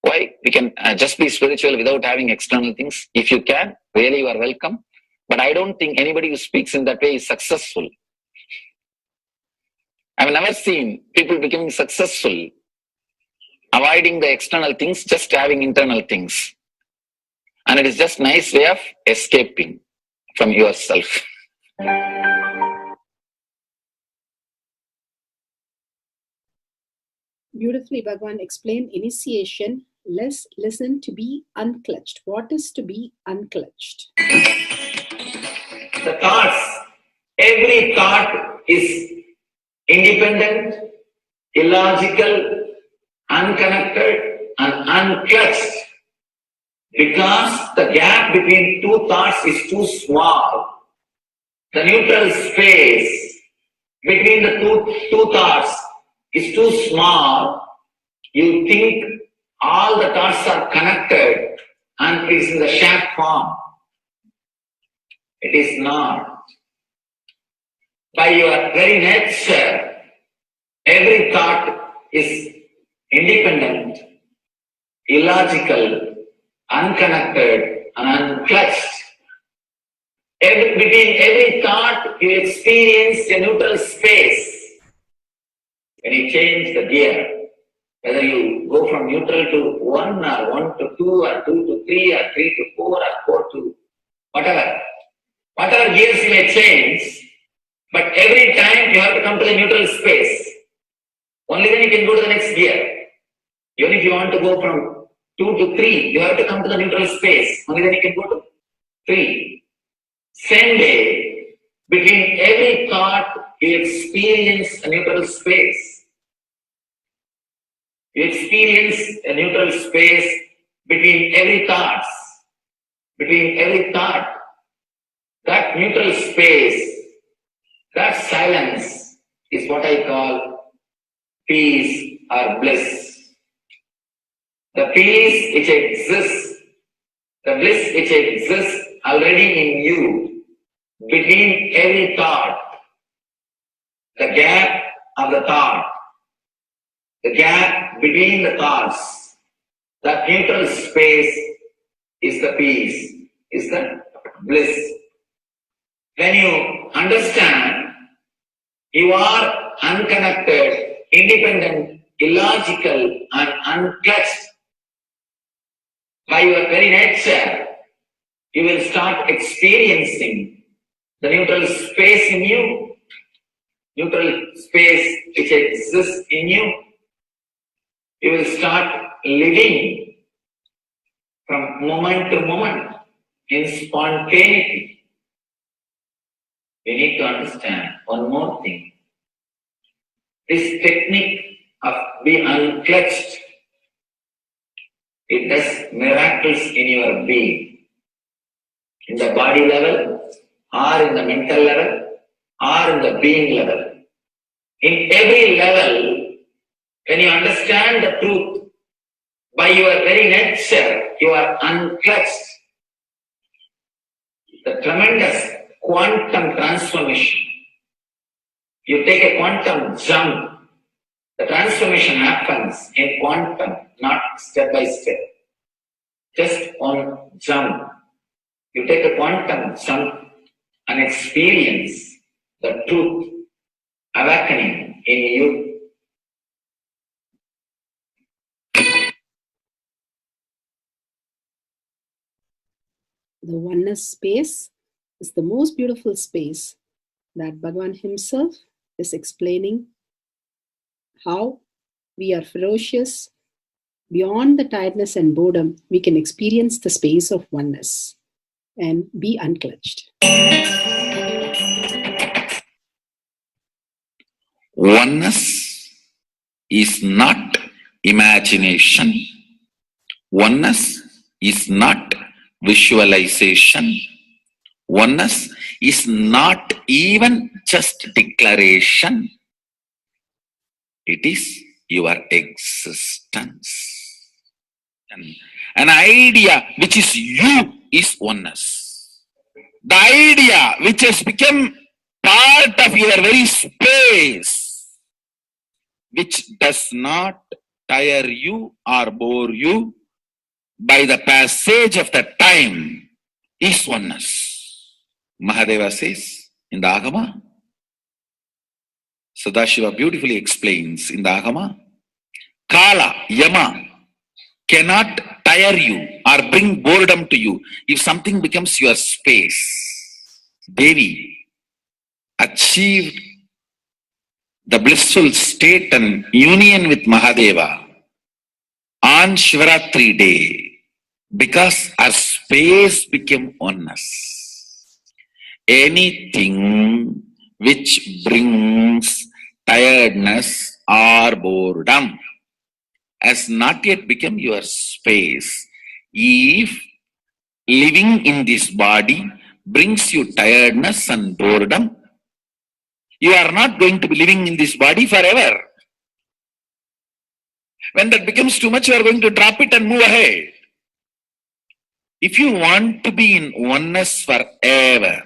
why we can just be spiritual without having external things? If you can, really you are welcome. But I don't think anybody who speaks in that way is successful. I've never seen people becoming successful, avoiding the external things, just having internal things. And it is just a nice way of escaping from yourself. Beautifully, Bhagavan explained initiation. Let's listen to be unclutched. What is to be unclutched? The thoughts, every thought is independent, illogical, unconnected, and unclutched. Because the gap between two thoughts is too small. The neutral space between the two thoughts is too small. You think all the thoughts are connected and it is in the shape form. It is not. By your very nature, every thought is independent, illogical, unconnected, and unclutched. Between every thought, you experience a neutral space. When you change the gear, whether you go from neutral to 1 or 1 to 2 or 2 to 3 or 3 to 4 or 4 to whatever gears you may change, but every time you have to come to the neutral space. Only then you can go to the next gear. Even if you want to go from 2 to 3, you have to come to the neutral space. Only then you can go to 3. Same way, between every thought, you experience a neutral space. You experience a neutral space between every thought. Between every thought. That neutral space, that silence is what I call peace or bliss. The peace which exists, the bliss which exists already in you, between every thought, the gap of the thought, the gap between the thoughts, that neutral space is the peace, is the bliss. When you understand you are unconnected, independent, illogical, and unclutched by your very nature, you will start experiencing the neutral space in you, neutral space which exists in you. You will start living from moment to moment in spontaneity. We need to understand one more thing. This technique of being unclutched, it does miracles in your being. In the body level, or in the mental level, or in the being level. In every level, when you understand the truth, by your very nature, you are unclutched. The tremendous quantum transformation. You take a quantum jump. The transformation happens in quantum, not step by step. Just one jump. You take a quantum jump and experience the truth awakening in you. The oneness space is the most beautiful space that Bhagavan himself is explaining how we are ferocious. Beyond the tiredness and boredom, we can experience the space of oneness and be unclutched. Oneness is not imagination. Oneness is not visualization. Oneness is not even just declaration. It is your existence. An idea which is you is oneness. The idea which has become part of your very space, which does not tire you or bore you by the passage of the time, is oneness. Mahadeva says in the Agama, Sadashiva beautifully explains in the Agama, Kala, Yama cannot tire you or bring boredom to you if something becomes your space. Devi achieved the blissful state and union with Mahadeva on Shivaratri day because her space became oneness. Anything which brings tiredness or boredom has not yet become your space. If living in this body brings you tiredness and boredom, you are not going to be living in this body forever. When that becomes too much, you are going to drop it and move ahead. If you want to be in oneness forever,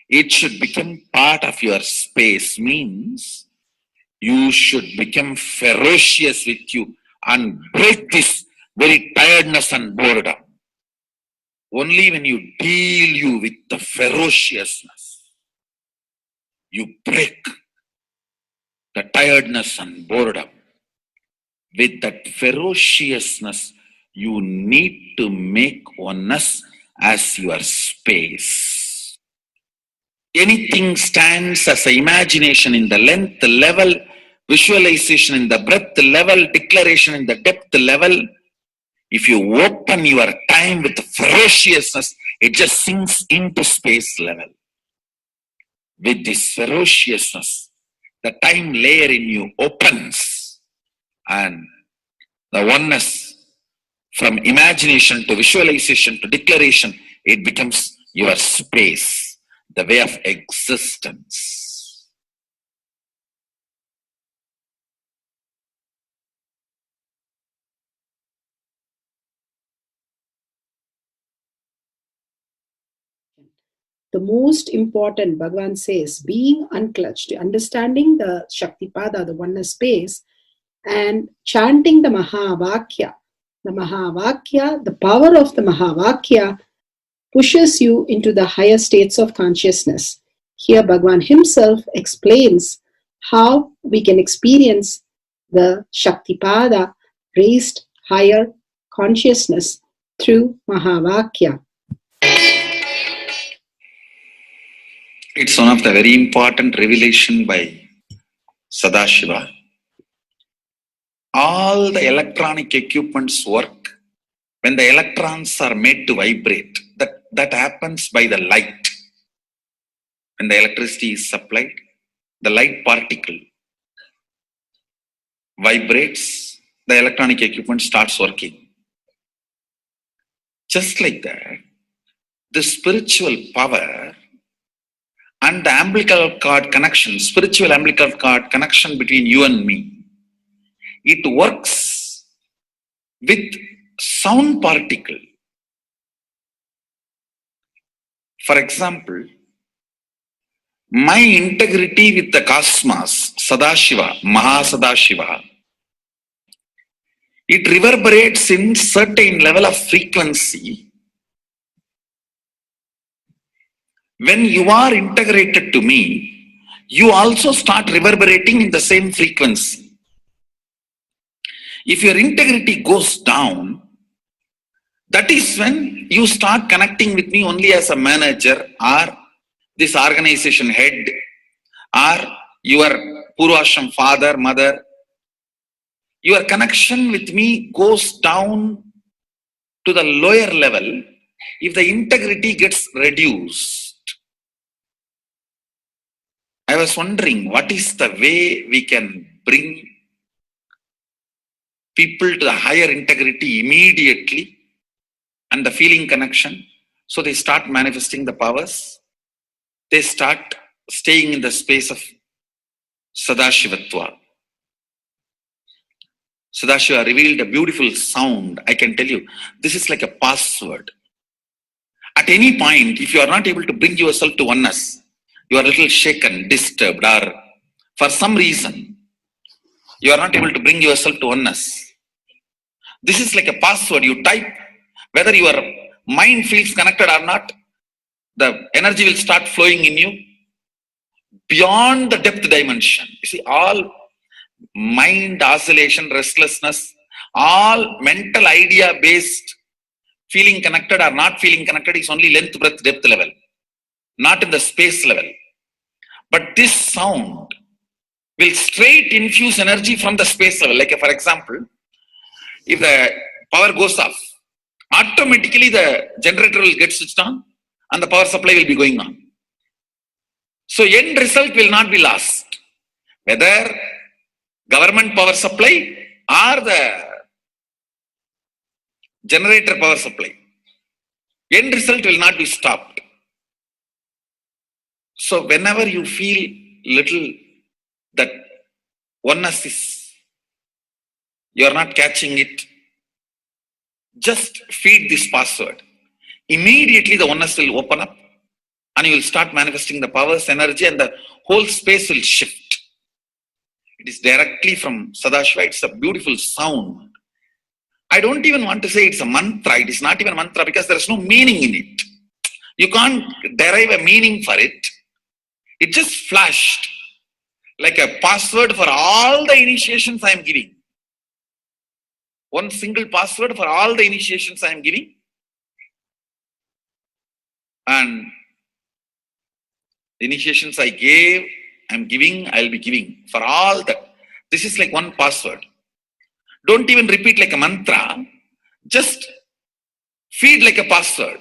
it should become part of your space, means you should become ferocious with you and break this very tiredness and boredom. Only when you deal you with the ferociousness, you break the tiredness and boredom. With that ferociousness, you need to make oneness as your space. Anything stands as an imagination in the length level visualization in the breadth level, declaration in the depth level, if you open your time with ferociousness, it just sinks into space level. With this ferociousness, the time layer in you opens, and the oneness from imagination to visualization to declaration, it becomes your space, the way of existence. The most important, Bhagavan says, being unclutched, understanding the Shaktipada, the oneness space, and chanting the Mahavakya. The Mahavakya, the power of the Mahavakya pushes you into the higher states of consciousness. Here Bhagavan himself explains how we can experience the Shaktipada, raised higher consciousness through Mahavakya. It's one of the very important revelation by Sadashiva. All the electronic equipments work when the electrons are made to vibrate. That happens by the light. When the electricity is supplied, the light particle vibrates, the electronic equipment starts working. Just like that, the spiritual power and the umbilical cord connection, spiritual umbilical cord connection between you and me, it works with sound particle. For example, my integrity with the cosmos, Sadashiva, Mahasadashiva, it reverberates in certain level of frequency. When you are integrated to me, you also start reverberating in the same frequency. If your integrity goes down, that is when you start connecting with me only as a manager or this organization head or your Purvashram father, mother. Your connection with me goes down to the lower level if the integrity gets reduced. I was wondering, what is the way we can bring people to the higher integrity immediately and the feeling connection, so they start manifesting the powers, they start staying in the space of Sadashivatva. Sadashiva revealed a beautiful sound. I can tell you, this is like a password. At any point, if you are not able to bring yourself to oneness, you are a little shaken, disturbed, or for some reason, you are not able to bring yourself to oneness. This is like a password. You type, whether your mind feels connected or not, the energy will start flowing in you beyond the depth dimension. You see, all mind oscillation, restlessness, all mental idea-based feeling connected or not feeling connected is only length, breadth, depth level, not in the space level. But this sound will straight infuse energy from the space level. Like for example, if the power goes off, automatically the generator will get switched on and the power supply will be going on. So end result will not be lost. Whether government power supply or the generator power supply, end result will not be stopped. So whenever you feel little that oneness is, you are not catching it, just feed this password. Immediately the oneness will open up and you will start manifesting the powers, energy, and the whole space will shift. It is directly from Sadashiva. It's a beautiful sound. I don't even want to say it's a mantra. It is not even a mantra because there is no meaning in it. You can't derive a meaning for it. It just flashed like a password for all the initiations I am giving. One single password for all the initiations I am giving. And the initiations I gave, I am giving, I will be giving for all the This is like one password. Don't even repeat like a mantra. Just feed like a password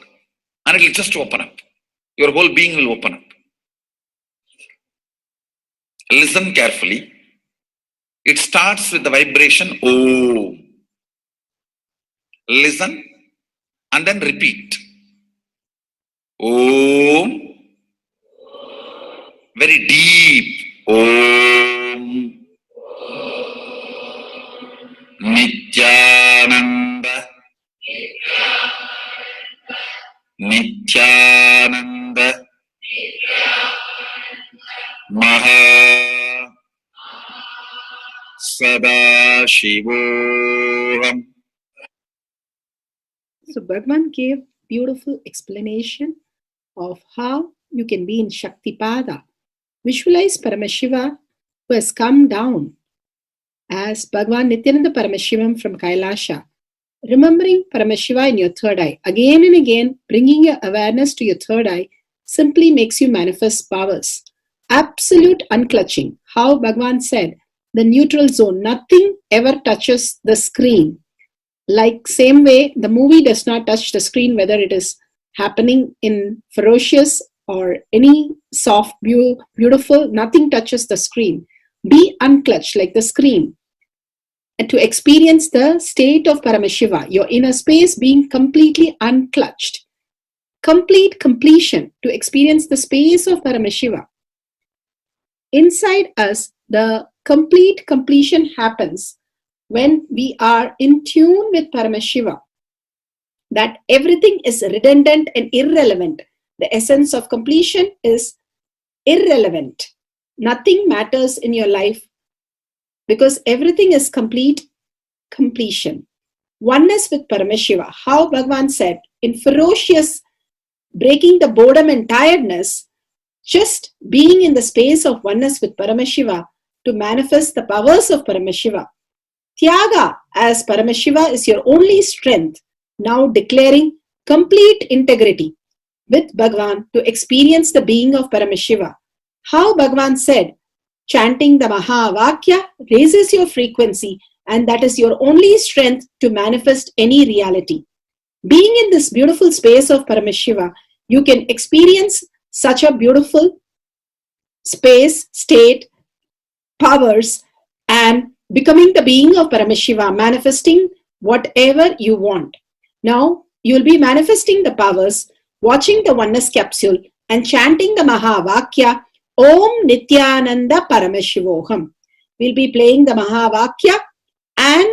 and it will just open up. Your whole being will open up. Listen carefully. It starts with the vibration Om. Listen and then repeat. Om. Very deep. Om. Nithyananda. Nithyananda. Maha Sadashivoham. So Bhagavan gave beautiful explanation of how you can be in Shaktipada. Visualize Paramashiva who has come down as Bhagavan Nithyananda Paramashivam from Kailasha. Remembering Paramashiva in your third eye, again and again, bringing your awareness to your third eye simply makes you manifest powers. Absolute unclutching. How Bhagavan said, the neutral zone, nothing ever touches the screen. Like same way, the movie does not touch the screen, whether it is happening in ferocious or any soft, beautiful, nothing touches the screen. Be unclutched like the screen. And to experience the state of Paramashiva, your inner space being completely unclutched. Complete completion to experience the space of Paramashiva. Inside us, the complete completion happens when we are in tune with Paramashiva. That everything is redundant and irrelevant. The essence of completion is irrelevant. Nothing matters in your life because everything is complete completion. Oneness with Paramashiva. How Bhagavan said, in ferocious breaking the boredom and tiredness, just being in the space of oneness with Paramashiva to manifest the powers of Paramashiva. Tyaga as Paramashiva is your only strength, now declaring complete integrity with Bhagavan to experience the being of Paramashiva. How Bhagavan said, chanting the Mahavakya raises your frequency and that is your only strength to manifest any reality. Being in this beautiful space of Paramashiva, you can experience such a beautiful space, state, powers, and becoming the being of Paramashiva, manifesting whatever you want. Now, you'll be manifesting the powers, watching the oneness capsule, and chanting the Mahavakya, Om Nithyananda Paramashivoham. We'll be playing the Mahavakya and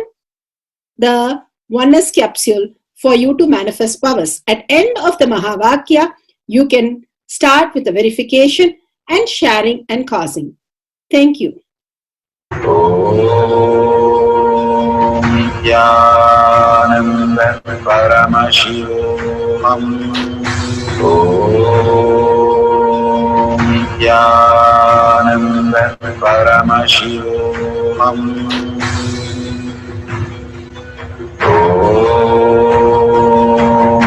the oneness capsule for you to manifest powers. At end of the Mahavakya, you can start with the verification and sharing and causing. Thank you. Om Nithyananda Paramashivoham. Om Nithyananda Paramashivoham. Om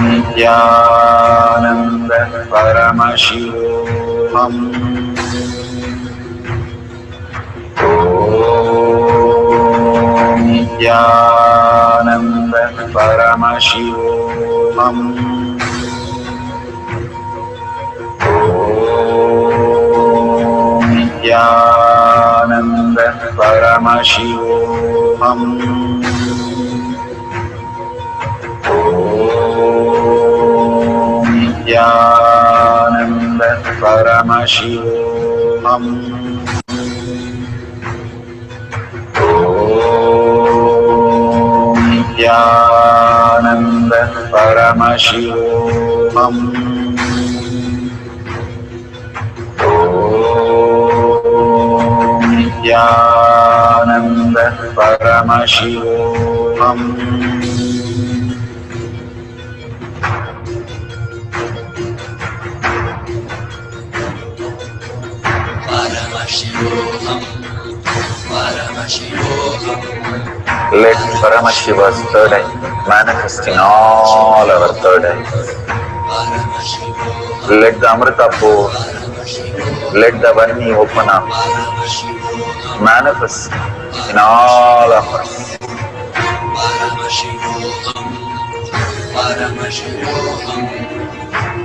Nithyananda Paramashivoham. Om Nithyananda Paramashivoham. Om Nithyananda Paramashivoham. Om Nithyananda Paramashivoham. Om Nithyananda Paramashivoham. Om Nithyananda Paramashivoham. Let Paramashiva's third eye manifest in all our third eyes. Let the Amrita pour, let the Vani open up. manifest in all of us. Paramashivoham, Paramashivoham,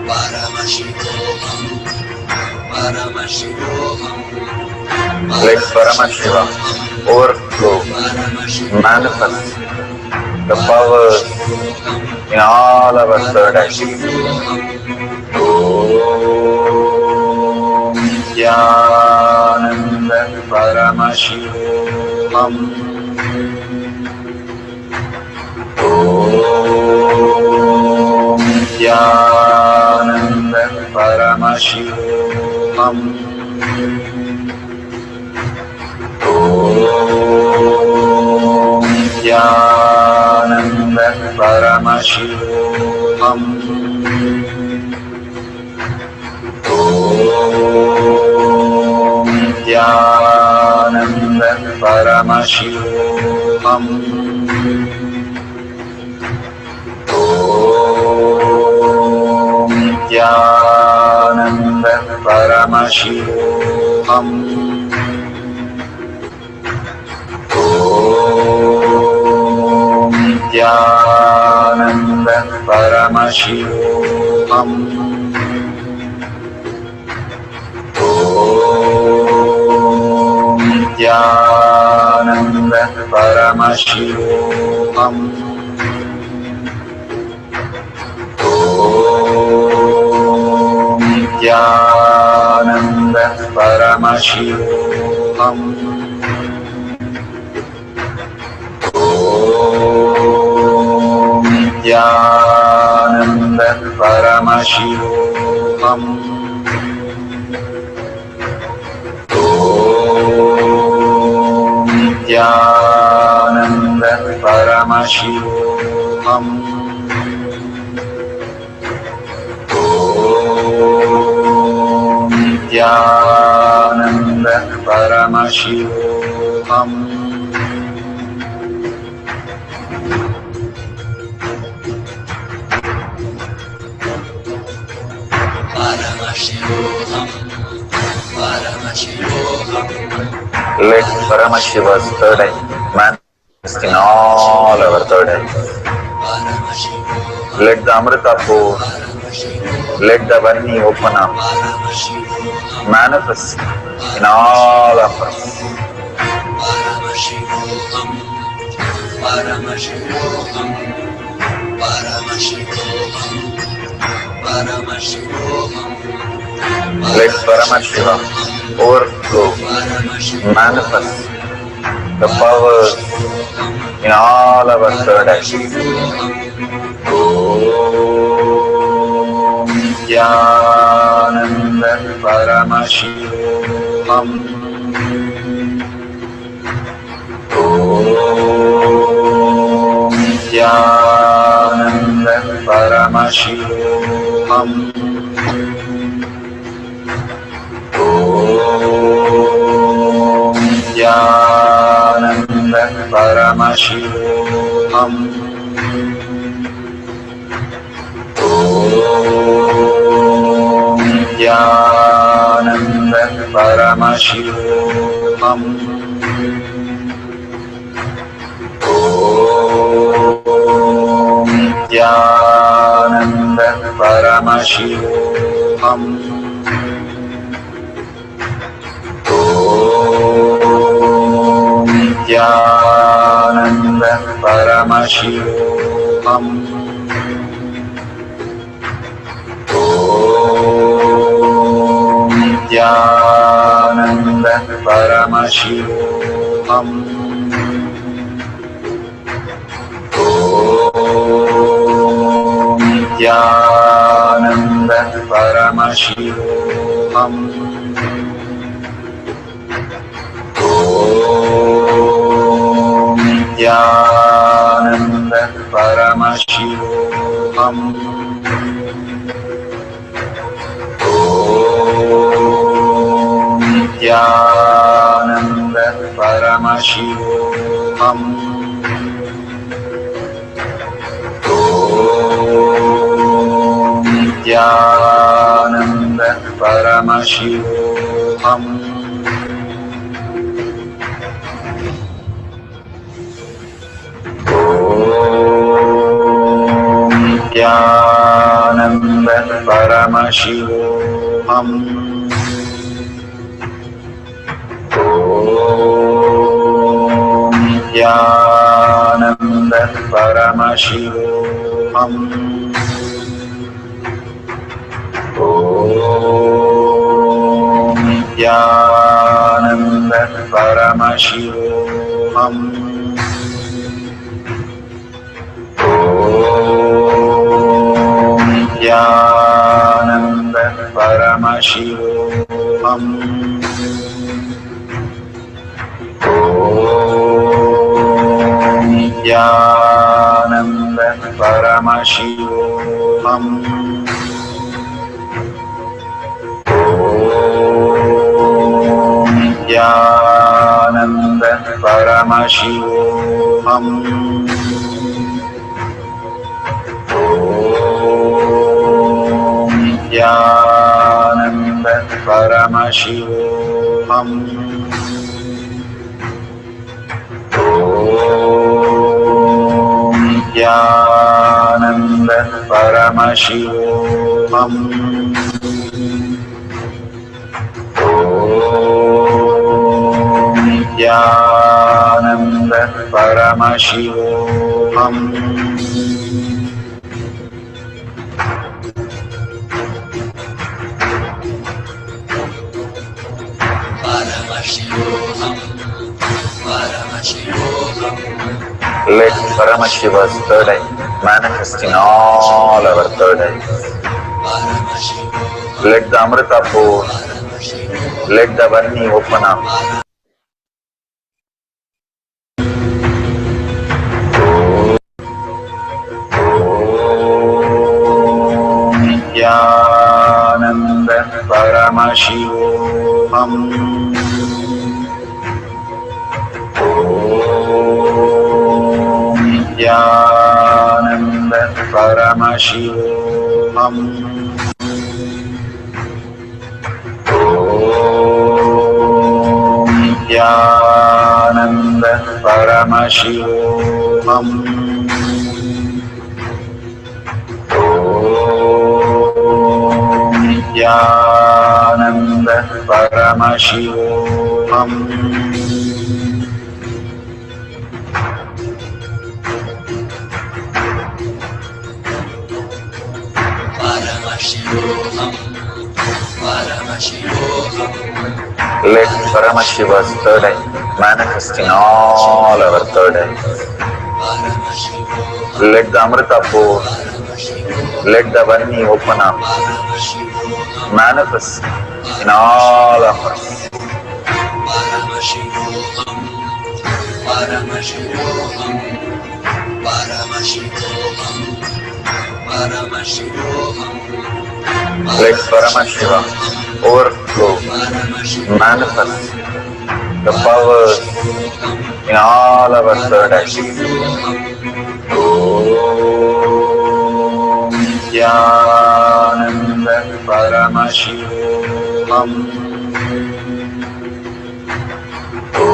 Paramashivoham, Paramashivoham. Let Paramashiva overflow, manifest the powers in all our third eye. Om Nithyananda Paramashivam. Om Nithyananda Paramashivam. Om Nithyananda Paramashivam. Om Nithyananda Paramashivam. Om Nithyananda Paramashivam. Om Nithyananda Paramashivam. Om Nithyananda Paramashivam. Om Nithyananda Paramashivam. Om Nithyananda Paramashivam. Om Nithyananda Paramashivam. Om Nithyananda Paramashivam. Paramashivoham, Paramashivoham. Let Paramashiva's third eye manifest in all our third eyes. Let the Amrita pour, let the Varni open up, manifest in all of us. Paramashivoham, Paramashivoham, Paramashivoham, Paramashivoham. Let Paramashiva overflow, manifest the powers in all our third eyes. Om Nithyananda Paramashivam. Om Nithyananda Paramashivam. Om Nithyananda Paramashivam. Om Nithyananda Paramashivam. Om Nithyananda Paramashivam. Om Nithyananda Paramashivam. Om Nithyananda Paramashivam. Om Nithyananda Paramashivam. Om Nithyananda Paramashivam. Om Nithyananda Paramashivam. Om Nithyananda Paramashivam. Nithyananda Paramashivoham. Om Nithyananda Paramashivoham. Om Nithyananda Paramashivoham. Om Nithyananda Paramashivoham. Om Nithyananda Paramashivoham. Om Nithyananda Paramashivoham. Om Nithyananda Paramashivoham. Om Nithyananda Paramashivoham. Om Nithyananda Paramashivoham. Let Paramashiva's third eye manifest in all our third eyes. Let the Amrita pour, let the Varni open up. Om Nithyananda Paramashivoham. Om Nithyananda Paramashivoham. Om Nithyananda Paramashivoham. Om Nithyananda Paramashivoham. Let Paramashiva's third eye manifest in all our third eyes. Let the Amrita pour, let the Varni open up, manifest in all of us. Let Paramashiva overflow, manifest the powers in all our third eyes. Om Nithyananda Paramashivoham. Om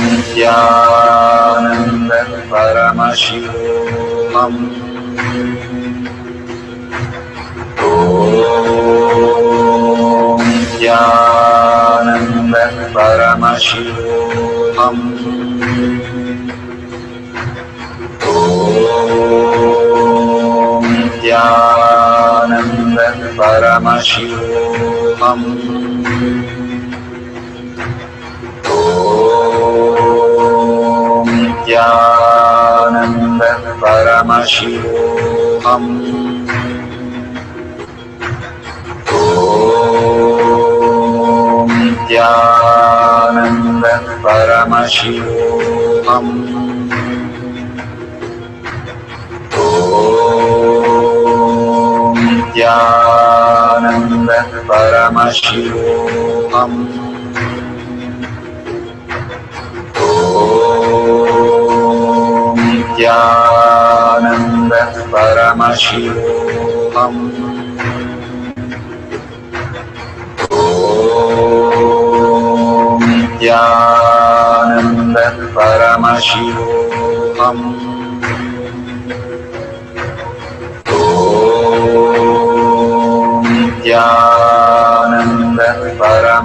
Nithyananda Paramashivoham. Om Nithyananda Paramashivoham. Om Nithyananda Paramashivoham. Om Nithyananda Paramashivoham. Om Nithyananda Paramashivoham. Om Nithyananda Paramashivoham. Om Nithyananda Paramashivoham. Om Nithyananda Paramashivoham.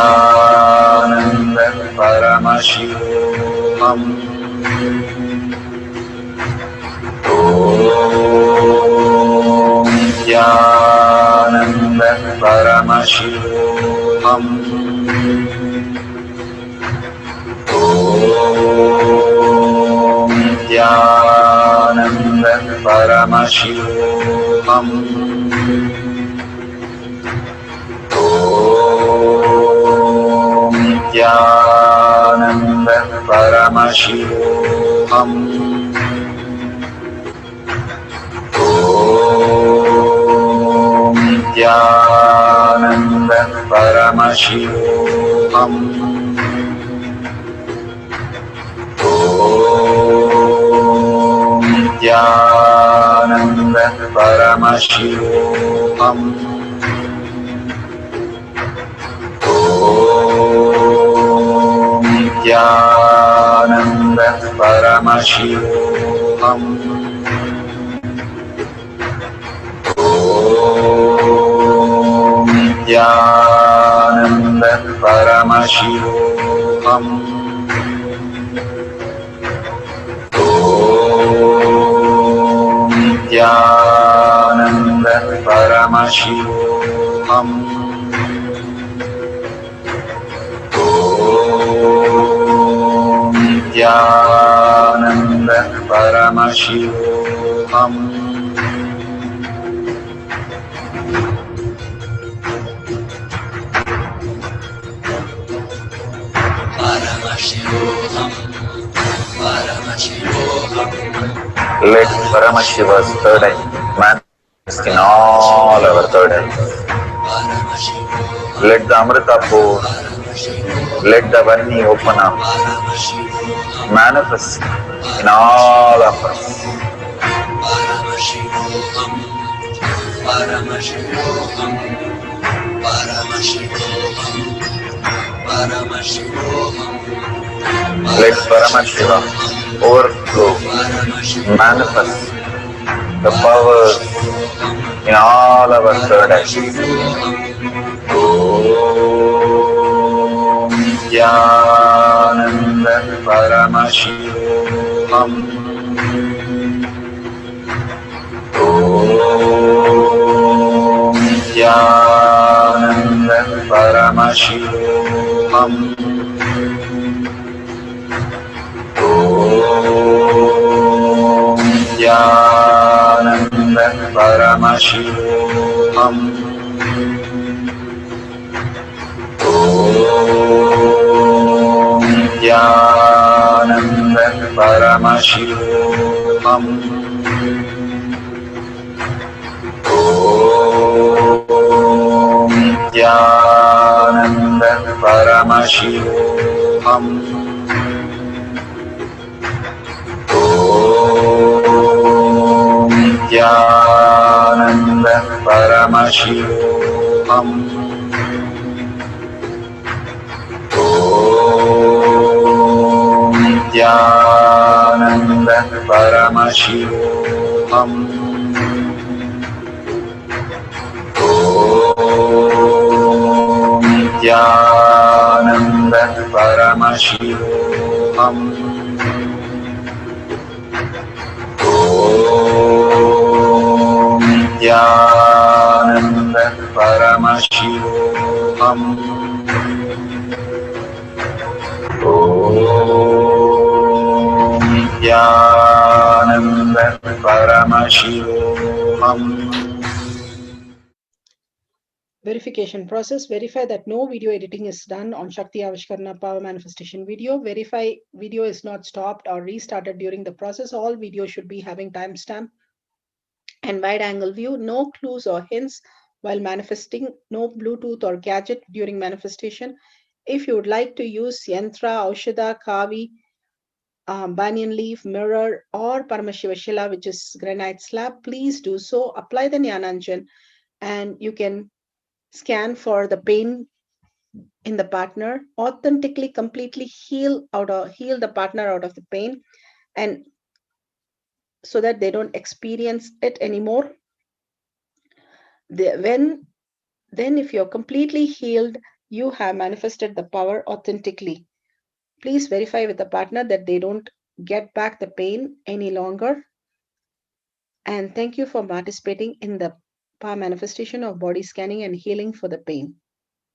Nithyananda Paramashivam. Om Nithyananda Paramashivam. Om Nithyananda Paramashivam. Om Nithyananda Paramashivam. Om Nithyananda Paramashivam. Om Nithyananda Paramashivam. Om Nithyananda Paramashivam. Om Nithyananda Paramashivam. Om Nithyananda Paramashivam. Om Nithyananda Paramashivam. Let Paramashiva's third eye manifest in all our third eyes. Let the Amrita pour, let the Varni open up, manifest in all of us. Let Paramashiva overflow, manifest the powers in all our third eyes. Om Nithyananda Paramashivam. Om Nithyananda Paramashivam. Om Nithyananda Paramashivam. Om Nithyananda Paramashivam. Om Nithyananda Paramashivam. Om Nithyananda Paramashivam. Om Nithyananda Paramashivam. Om Nithyananda Paramashivam. Om Nithyananda Paramashivam. Om Nithyananda Paramashivam. Verification process. Verify that no video editing is done on Shakti Avishkarana Power Manifestation video. Verify video is not stopped or restarted during the process. All videos should be having timestamp and wide angle view. No clues or hints while manifesting. No Bluetooth or gadget during manifestation. If you would like to use Yantra, Aushadha, Kavi, banyan leaf, mirror, or Paramashiva Shila, which is granite slab, please do so. Apply the Jnananjan and you can scan for the pain in the partner, authentically, completely heal the partner out of the pain, and so that they don't experience it anymore. Then if you're completely healed, you have manifested the power authentically. Please verify with the partner that they don't get back the pain any longer. And thank you for participating in the power manifestation of body scanning and healing for the pain.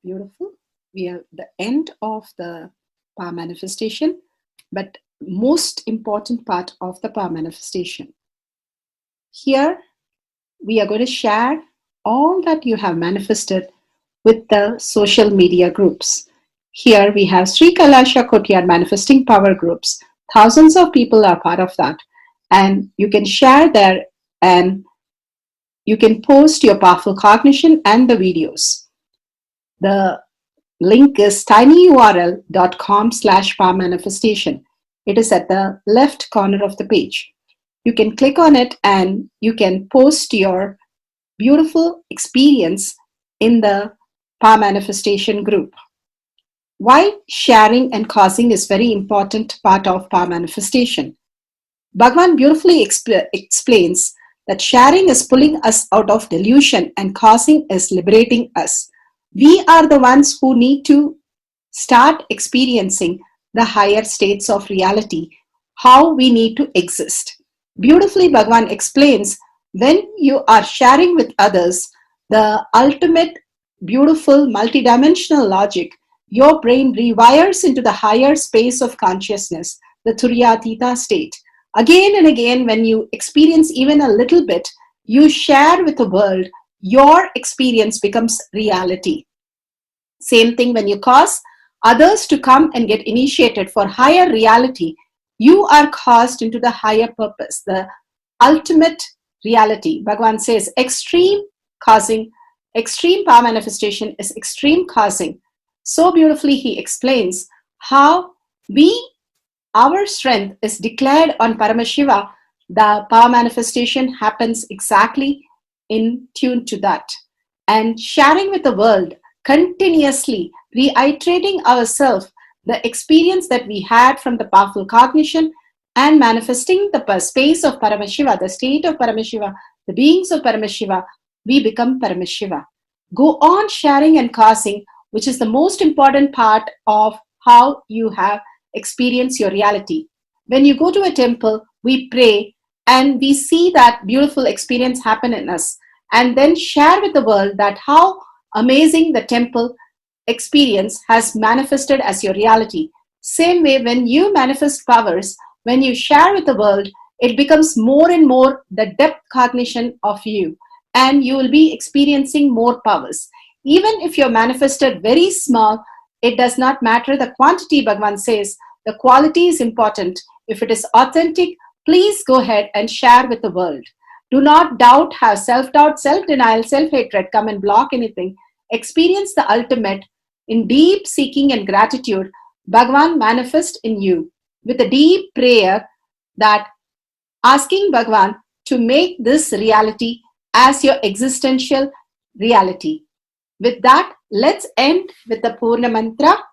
Beautiful. We are at the end of the power manifestation, but most important part of the power manifestation. Here, we are going to share all that you have manifested with the social media groups. Here we have Sri Kailasha Kotyar Manifesting Power Groups. Thousands of people are part of that. And you can share there and you can post your powerful cognition and the videos. The link is tinyurl.com/power manifestation. It is at the left corner of the page. You can click on it and you can post your beautiful experience in the power manifestation group. Why sharing and causing is very important part of power manifestation. Bhagavan beautifully explains that sharing is pulling us out of delusion and causing is liberating us. We are the ones who need to start experiencing the higher states of reality, how we need to exist. Beautifully, Bhagavan explains when you are sharing with others the ultimate beautiful multidimensional logic, your brain rewires into the higher space of consciousness, the Turyatita state. Again and again, when you experience even a little bit, you share with the world, your experience becomes reality. Same thing when you cause others to come and get initiated for higher reality, you are caused into the higher purpose, the ultimate reality. Bhagavan says extreme causing, extreme power manifestation is extreme causing. So beautifully he explains how our strength is declared on Paramashiva. The power manifestation happens exactly in tune to that. And sharing with the world, continuously reiterating ourselves the experience that we had from the powerful cognition and manifesting the space of Paramashiva, the state of Paramashiva, the beings of Paramashiva, we become Paramashiva. Go on sharing and causing, which is the most important part of how you have experienced your reality. When you go to a temple, we pray and we see that beautiful experience happen in us, and then share with the world that how amazing the temple experience has manifested as your reality. Same way, when you manifest powers, when you share with the world, it becomes more and more the depth cognition of you, and you will be experiencing more powers. Even if you're manifested very small, it does not matter the quantity. Bhagavan says the quality is important. If it is authentic, please go ahead and share with the world. Do not doubt, have self-doubt, self-denial, self-hatred come and block anything. Experience the ultimate in deep seeking and gratitude. Bhagavan manifest in you with a deep prayer, that asking Bhagavan to make this reality as your existential reality. With that, let's end with the Purna Mantra,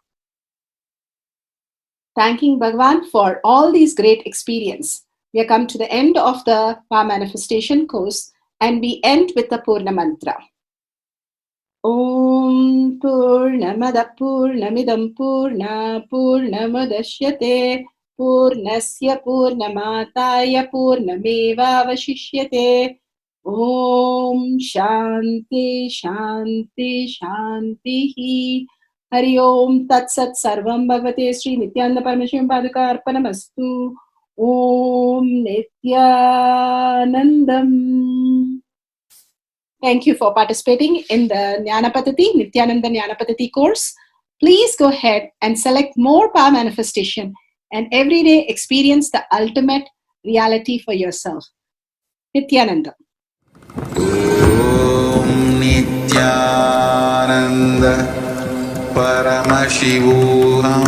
thanking Bhagavan for all these great experience. We have come to the end of the power manifestation course, and we end with the Purna Mantra. Om Purnamada Purnamidam Purna Purnamudashyate Purnasya Purnamataya Purnameva Vashishyate. Om Shanti Shanti Shanti. Hari Om Tat Sat Sarvam Bhagavate Sri Nithyananda Paramashiva Padaka Arpanamastu. Om Nithyanandam. Thank you for participating in the Jnana Paddhati, Nithyananda Jnana Paddhati course. Please go ahead and select more power manifestation and every day experience the ultimate reality for yourself. Nithyananda. Om Nithyananda Paramashivoham